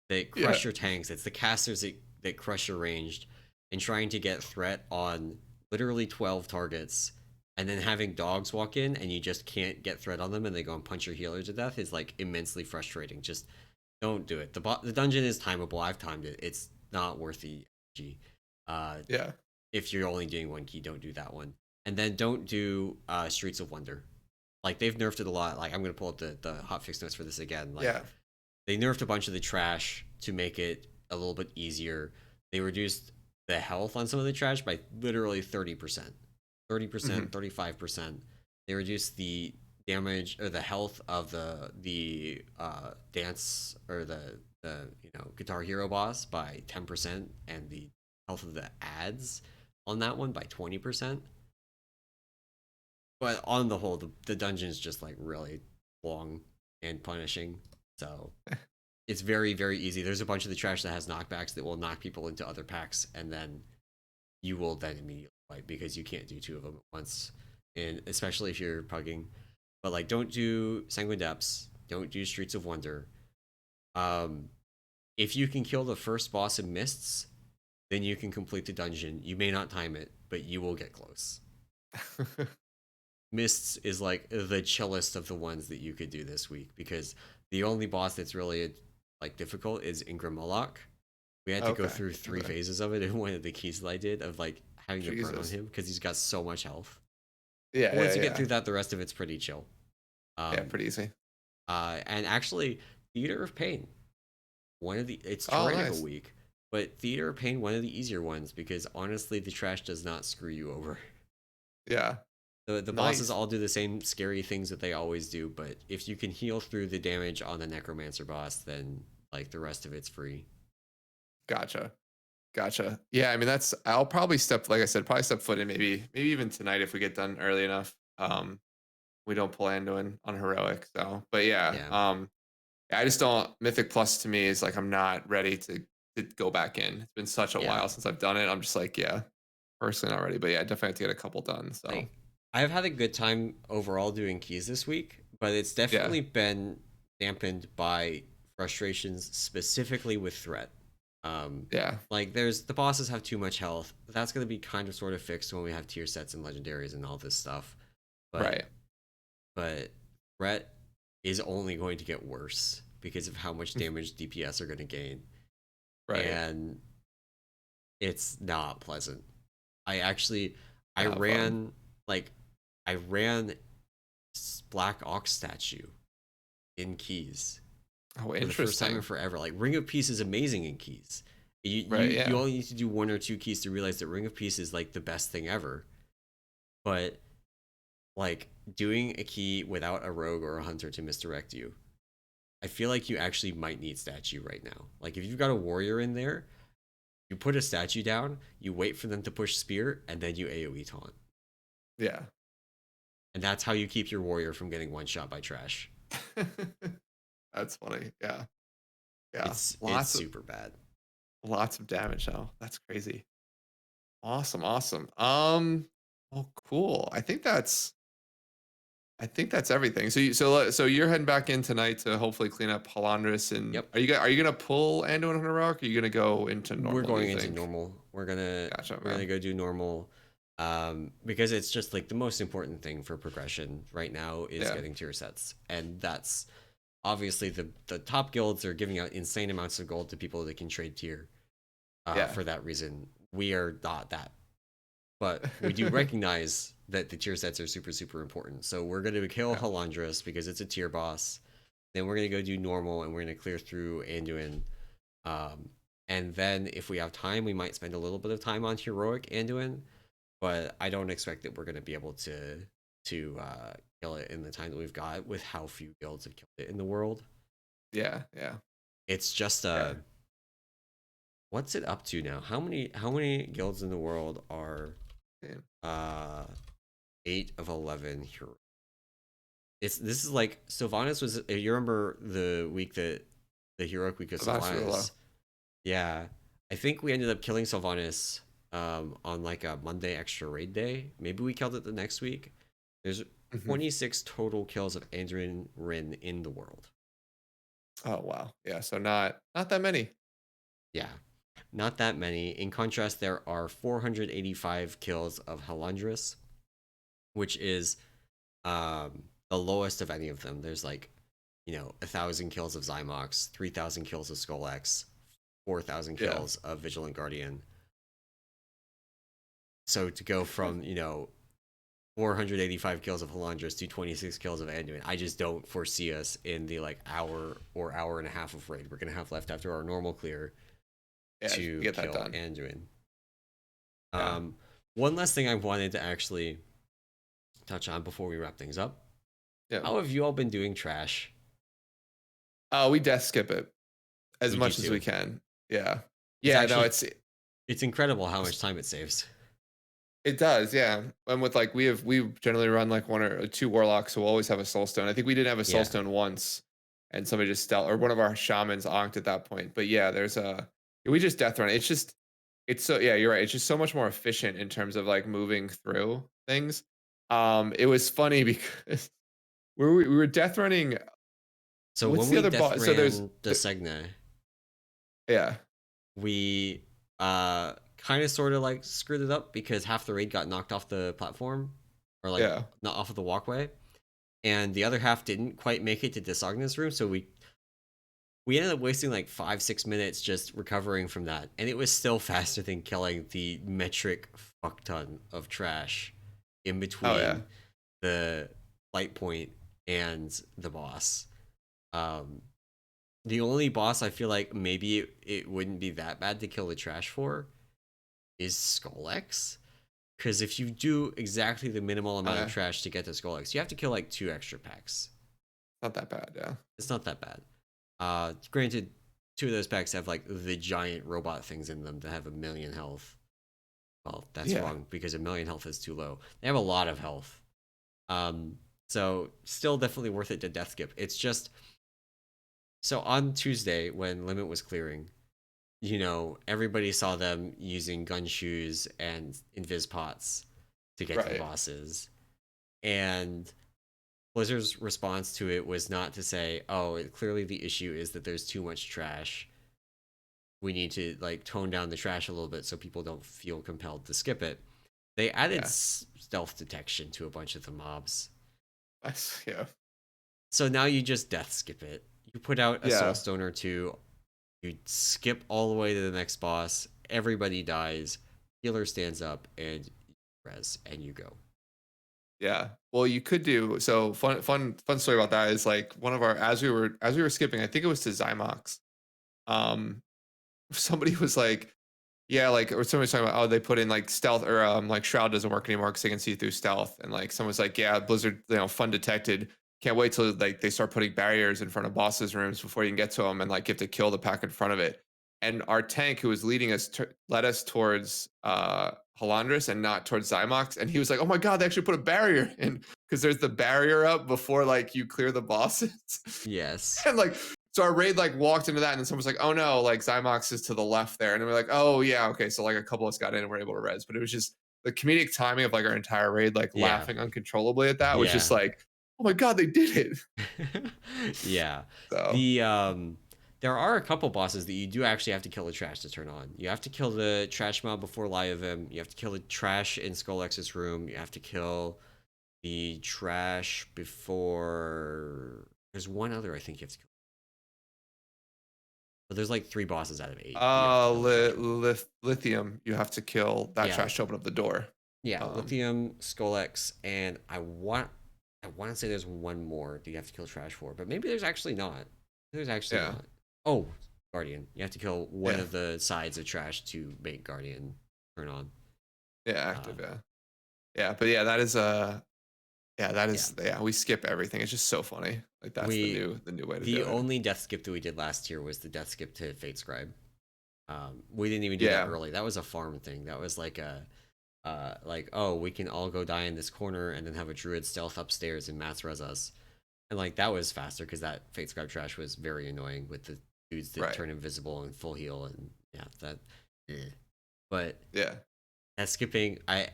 that Yeah. crush your tanks. It's the casters that crush your ranged, and trying to get threat on literally 12 targets, and then having dogs walk in and you just can't get threat on them, and they go and punch your healer to death is like immensely frustrating. Just don't do it. The dungeon is timeable. I've timed it. It's not worth the energy. Uh, Yeah. if you're only doing one key, don't do that one. And then don't do Streets of Wonder. Like they've nerfed it a lot. Like I'm gonna pull up the hotfix notes for this again. Like Yeah. they nerfed a bunch of the trash to make it a little bit easier. They reduced the health on some of the trash by literally 30%. 30%, 35%. They reduced the damage or the health of the dance or the Guitar Hero boss by 10% and the health of the ads on that one by 20%. But on the whole, the dungeon is just like really long and punishing. So it's very, very easy. There's a bunch of the trash that has knockbacks that will knock people into other packs, and then you will then immediately fight because you can't do two of them at once. And especially if you're pugging. But like don't do Sanguine Depths, don't do Streets of Wonder. If you can kill the first boss in Mists, then you can complete the dungeon. You may not time it, but you will get close. Mists is like the chillest of the ones that you could do this week because the only boss that's really like difficult is Ingram Moloch. We had to go through 3 phases of it in one of the keys that I did of like having to burn on him because he's got so much health. Yeah. Once you get through that, the rest of it's pretty chill. Yeah, pretty easy. And actually, Theater of Pain, it's tyrannical week, but Theater of Pain, one of the easier ones because honestly, the trash does not screw you over. Yeah. The bosses all do the same scary things that they always do, but if you can heal through the damage on the Necromancer boss, then like the rest of it's free. Gotcha. Yeah, I mean I'll probably like I said, step foot in maybe even tonight if we get done early enough. We don't pull Anduin on heroic, so but yeah. I just don't Mythic Plus to me is like I'm not ready to go back in. It's been such a while since I've done it. I'm just like, yeah, personally not ready. But yeah, I definitely have to get a couple done. So I've had a good time overall doing keys this week, but it's definitely been dampened by frustrations specifically with threat. Like the bosses have too much health. That's gonna be kind of sort of fixed when we have tier sets and legendaries and all this stuff. But threat is only going to get worse because of how much damage DPS are gonna gain. And it's not pleasant. I ran Black Ox statue in keys. Oh, for the first time in forever. Like Ring of Peace is amazing in keys. You only need to do 1 or 2 keys to realize that Ring of Peace is like the best thing ever. But like doing a key without a rogue or a hunter to misdirect you, I feel like you actually might need statue right now. Like if you've got a warrior in there, you put a statue down, you wait for them to push spear, and then you AoE taunt. Yeah. And that's how you keep your warrior from getting one shot by trash. That's funny. Yeah. It's super bad. Lots of damage though. That's crazy. Awesome. Oh, cool. I think that's everything. So you're heading back in tonight to hopefully clean up Halondrus and are you gonna pull Anduin on a rock? Or are you gonna go into normal? We're going into normal. We're gonna go do normal. Because it's just like the most important thing for progression right now is getting tier sets, and that's obviously the top guilds are giving out insane amounts of gold to people that can trade tier. For that reason, we are not that, but we do recognize that the tier sets are super, super important. So we're going to kill Halondrus because it's a tier boss. Then we're going to go do normal and we're going to clear through Anduin. And then if we have time, we might spend a little bit of time on heroic Anduin, but I don't expect that we're going to be able to kill it in the time that we've got with how few guilds have killed it in the world. Yeah. It's just what's it up to now? How many guilds in the world are 8 of 11 heroic? This is like Sylvanas was. You remember the week that the heroic week of Sylvanas? Yeah, I think we ended up killing Sylvanas on like a Monday extra raid day. Maybe we killed it the next week. There's 26 total kills of Anduin Rin in the world. Oh wow, yeah. So not that many. Yeah, not that many. In contrast, there are 485 kills of Halondrus, which is the lowest of any of them. There's like 1,000 kills of Zymox, 3,000 kills of Skull X, 4,000 kills of Vigilant Guardian. So to go from 485 kills of Halondrus to 26 kills of Anduin. I just don't foresee us in the like hour or hour and a half of raid we're gonna have left after our normal clear Yeah, to get that kill done. Anduin. Yeah. One last thing I wanted to actually touch on before we wrap things up. Yeah. How have you all been doing trash? Oh, we death skip it as We do much as we too. can. Yeah. It's Yeah, no, actually it's incredible how much time it saves. it does, yeah. And with like we generally run like one or two warlocks, so we'll always have a soulstone. I think we did have a Yeah. soulstone once, and somebody just or one of our shamans onked at that point. But yeah, there's a we just death run. It's so yeah, you're right. It's just so much more efficient in terms of like moving through things. It was funny because we were death running. So What's when the we other death boss? So ran the Segna, yeah, we kind of sort of like screwed it up because half the raid got knocked off the platform or like yeah, not off of the walkway, and the other half didn't quite make it to Disogna's room. So we ended up wasting like 5-6 minutes just recovering from that, and it was still faster than killing the metric fuck ton of trash in oh yeah, between the light point and the boss. Um, the only boss I feel like maybe it wouldn't be that bad to kill the trash for is Skull-X. Because if you do exactly the minimal amount of uh, trash to get to Skull-X, you have to kill like 2 extra packs. not that bad. Yeah, It's not that bad. Granted, 2 of those packs have like the giant robot things in them that have 1,000,000 health. Well, that's yeah, wrong because 1,000,000 health is too low. They have a lot of health. Um, so still definitely worth it to death skip. It's just so on Tuesday when Limit was clearing, everybody saw them using gun shoes and invis pots to get to the right. bosses. And Blizzard's response to it was not to say, "Oh, clearly the issue is that there's too much trash. We need to like tone down the trash a little bit so people don't feel compelled to skip it." They added Yeah, stealth detection to a bunch of the mobs. yeah, So now you just death skip it. You put out a yeah. soulstone or two, you skip all the way to the next boss, everybody dies, healer stands up and res and you go. Yeah. Well, you could do so fun story about that is like one of our as we were skipping, I think it was to Zymox. Um somebody was like, yeah, like or somebody's talking about they put in like stealth or like shroud doesn't work anymore because they can see through stealth. And like someone's like, yeah, Blizzard, fun detected. Can't wait till like they start putting barriers in front of bosses' rooms before you can get to them and like you have to kill the pack in front of it. And our tank who was leading us led us towards Halondrus and not towards Zymox. And he was like, oh my god, they actually put a barrier in because there's the barrier up before like you clear the bosses. Yes. And like so our raid like walked into that and then someone was like, oh no, like Zymox is to the left there. And we're like, oh yeah, okay. So like a couple of us got in and were able to res. But it was just the comedic timing of like our entire raid, like Yeah. laughing uncontrollably at that was just Yeah. like, oh my god, they did it. Yeah. So There are a couple bosses that you do actually have to kill the trash to turn on. You have to kill the trash mob before Lyovim. You have to kill the trash in Skull-X's room. You have to kill the trash before. There's one other I think you have to kill. But there's like 3 bosses out of 8 that you have to kill in the trash room. lithium, you have to kill that Yeah, trash to open up the door. yeah, Um Lithium, Skull-X, and I want to say there's one more that you have to kill trash for, but maybe there's actually not. There's actually yeah, not. Oh, Guardian. You have to kill one yeah, of the sides of trash to make Guardian turn on. yeah, Uh, active, yeah. Yeah, but yeah, that is yeah, that yeah, is yeah, we skip everything. It's just so funny. Like that's the we new way to do the it. only death skip that we did last year was the death skip to Fate Scribe. We didn't even do that Yeah, early. That was a farm thing. That was like oh, we can all go die in this corner and then have a druid stealth upstairs and mass res us. And like that was faster because that Fate Scribe trash was very annoying with the dudes that right. turn invisible and full heal and yeah, that eh. But Yeah. that skipping, come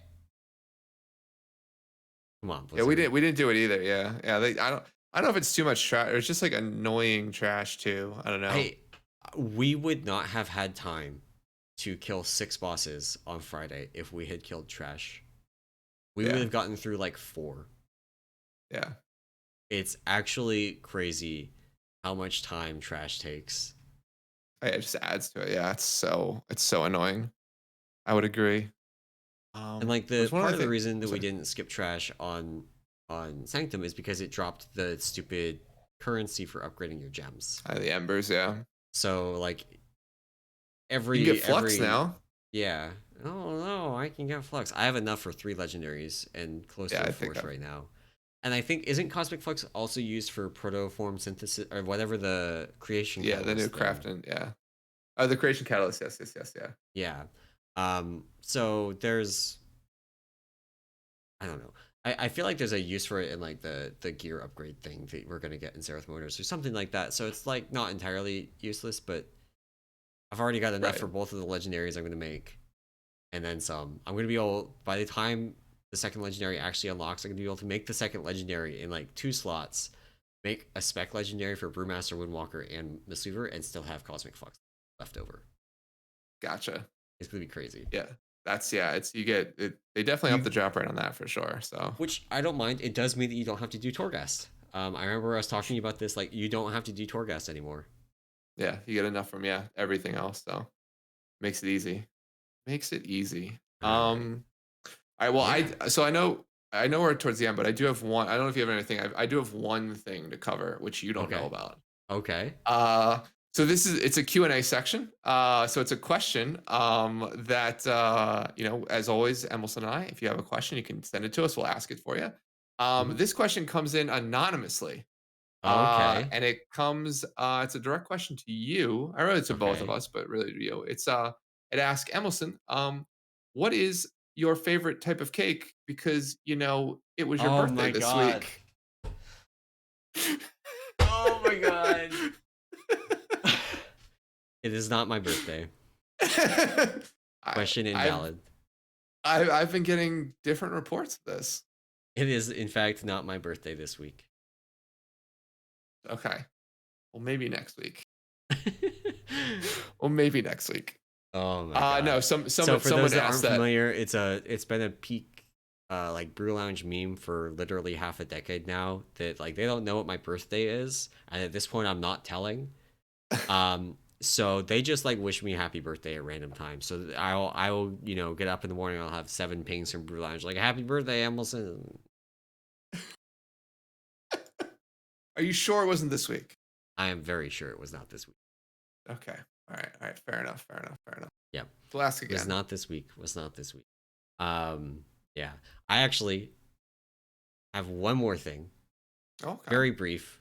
on, Yeah, Blizzard. we didn't do it either. Yeah. Yeah, I don't know if it's too much trash. It's just like annoying trash too. I don't know. I We would not have had time to kill 6 bosses on Friday if we had killed trash. We would Yeah. have gotten through like 4. Yeah. It's actually crazy how much time trash takes. It just adds to it. Yeah, it's so annoying. I would agree. And like There the was one part other of the thing. reason I'm that we sorry. didn't skip trash on Sanctum is because it dropped the stupid currency for upgrading your gems. The embers, yeah. So like You can get flux every now. yeah. Oh no, I can get flux. I have enough for 3 legendaries and close Yeah, to a I think force right now. And I think isn't cosmic flux also used for protoform synthesis or whatever the creation yeah, the new catalyst thing? crafting, yeah. Oh, the creation catalyst, yes, yes, yes, yeah. Yeah. So there's I don't know. I feel like there's a use for it in like the gear upgrade thing that we're gonna get in Zerath Motors or something like that. So it's like not entirely useless, but I've already got enough Right. for both of the legendaries I'm gonna make, and then some. I'm gonna be able by the time the second legendary actually unlocks, I'm gonna be able to make the second legendary in like 2 slots, make a spec legendary for Brewmaster, Windwalker, and Mistweaver, and still have Cosmic Flux left over. Gotcha. It's gonna be crazy. Yeah. That's yeah, it's you get it they definitely up You the drop rate on that for sure. So Which I don't mind. It does mean that you don't have to do Torghast. I remember us talking about this. Like, you don't have to do Torghast anymore. yeah, you get enough from everything else. So makes it easy. Makes it easy. All right. All right. Well, Yeah. I know we're towards the end, but I do have one. I don't know if you have anything. I do have one thing to cover, which you don't know Okay. about. Okay. Uh, so it's a Q&A section. So it's a question that as always, Emallson and I, if you have a question, you can send it to us. We'll ask it for you. Hmm. This question comes in anonymously. Okay. And it comes it's a direct question to you. I wrote it to both of Okay. us, but really to you. It asks Emallson, what is your favorite type of cake? Because it was your Oh birthday my this god. week. Oh my god. It is not my birthday. I, Question I've invalid. I've been getting different reports of this. It is, in fact, not my birthday this week. Okay. Well, maybe next week. Well, maybe next week. Oh my No, god. So for those someone that asked aren't that. familiar, it's been a peak like brew lounge meme for literally half a decade now that like they don't know what my birthday is, and at this point I'm not telling. So they just like wish me happy birthday at random times. So I will get up in the morning, I'll have 7 pings from brew lounge like happy birthday Emallson. Are you sure it wasn't this week? I am very sure it was not this week. Okay. All right. All right. Fair enough. Fair enough. Fair enough. Yep. We'll ask Was again. not this week. Was not this week. Yeah. I actually have one more thing. Okay. Very brief.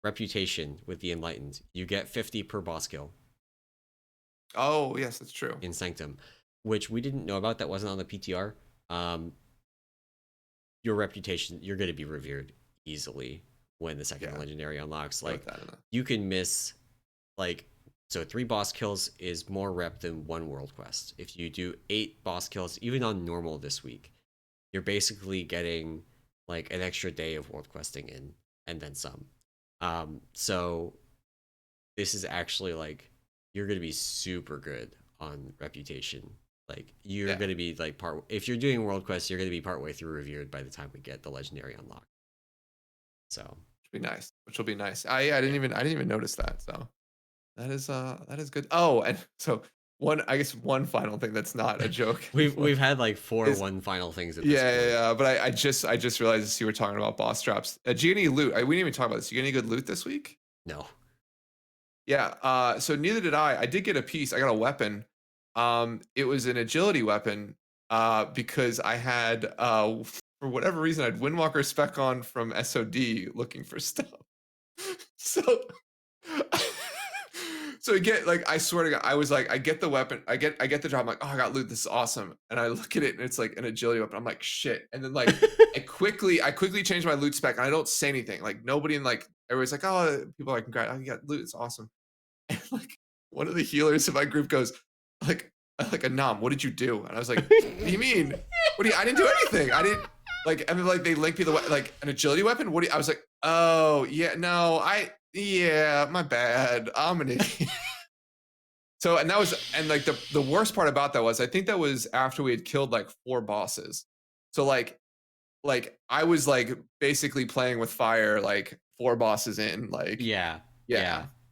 Reputation with the Enlightened. You get 50 per boss kill Oh, yes, that's true. in Sanctum, which we didn't know about. That wasn't on the PTR. Your reputation, you're going to be revered easily when the second legendary unlocks. Like, you can miss, like, so 3 boss kills is more rep than 1 world quest. If you do 8 boss kills, even on normal this week, you're basically getting like an extra day of world questing in and then some. So this is actually like you're gonna be super good on reputation. Like you're gonna be like if you're doing world quests, you're gonna be partway through revered by the time we get the legendary unlock. So Which will be nice. Which will be nice. I didn't even notice that. So that is good. Oh, and so one final thing that's not a joke. we've had like 4 is, one final things at this point. yeah. But I just realized as you were talking about boss drops. Do you get any loot? We didn't even talk about this. You get any good loot this week? No. Yeah. So neither did I. I did get a piece. I got a weapon. It was an agility weapon. Because I had for whatever reason I had Windwalker spec on from SOD looking for stuff. So so again, like I swear to God, I was like, I get the weapon, I get the job. I'm like, oh, I got loot. This is awesome. And I look at it and it's like an agility weapon. I'm like, shit. And then like I quickly changed my loot spec and I don't say anything. Like nobody in like everybody's like, oh, people are like, congrats, oh, you got loot. It's awesome. And like one of the healers in my group goes, like a nom, what did you do? And I was like, what do you mean? I didn't do anything. I didn't like, and then like they linked me like an agility weapon. I was like, oh yeah, no, my bad. I'm an idiot. So and like the worst part about that was I think that was after we had killed like 4 bosses. So like I was like basically playing with fire like 4 bosses in like Yeah.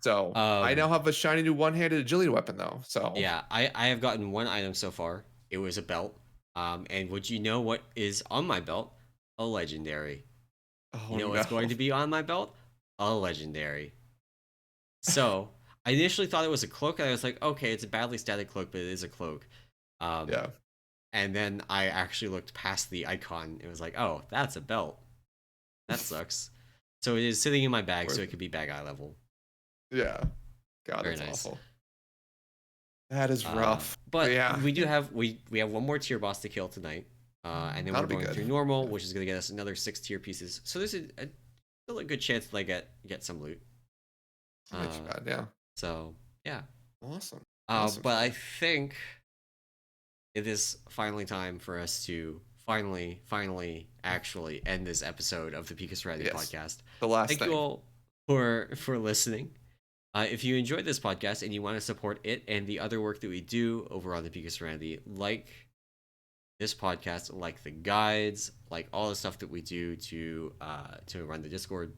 So I now have a shiny new one-handed agility weapon though. So yeah, I have gotten one item so far. It was a belt. And would you know what is on my belt? A legendary. You Oh know no. what's going to be on my belt? A legendary. So I initially thought it was a cloak, and I was like, okay, it's a badly static cloak, but it is a cloak. Um, Yeah. and then I actually looked past the icon. It was like, oh, that's a belt. That sucks. So it is sitting in my bag, so Worth it it. could be bag eye level. Yeah. God, Very that's nice. awful. That is rough. But But yeah, we do have we have one more tier boss to kill tonight, and then we're that'll be going good. through normal, Yeah. which is gonna get us another 6 tier pieces. So there's still a good chance that I get some loot. Not too Uh, bad. Yeah. so yeah. Awesome. Awesome But I stuff. think it is finally time for us to finally actually end this episode of the Peak of Serenity Yes. podcast. The last Thank you thing. all for listening. If you enjoyed this podcast and you want to support it and the other work that we do over on the Peak of Serenity, like this podcast, like the guides, like all the stuff that we do to run the Discord,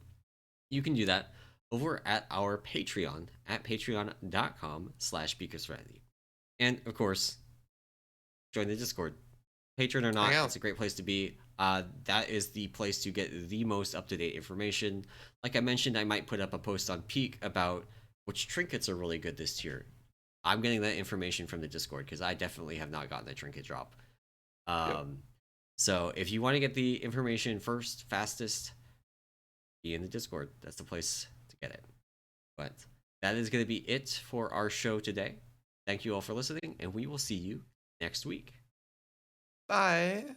you can do that over at our Patreon at patreon.com/Peak of Serenity. And of course, join the Discord. Patron or Hang not, out. it's a great place to be. That is the place to get the most up to date information. Like I mentioned, I might put up a post on Peak about which trinkets are really good this tier. I'm getting that information from the Discord because I definitely have not gotten a trinket drop. Yep. Um, so if you want to get the information first, fastest, be in the Discord. That's the place to get it. But that is going to be it for our show today. Thank you all for listening, and we will see you next week. Bye.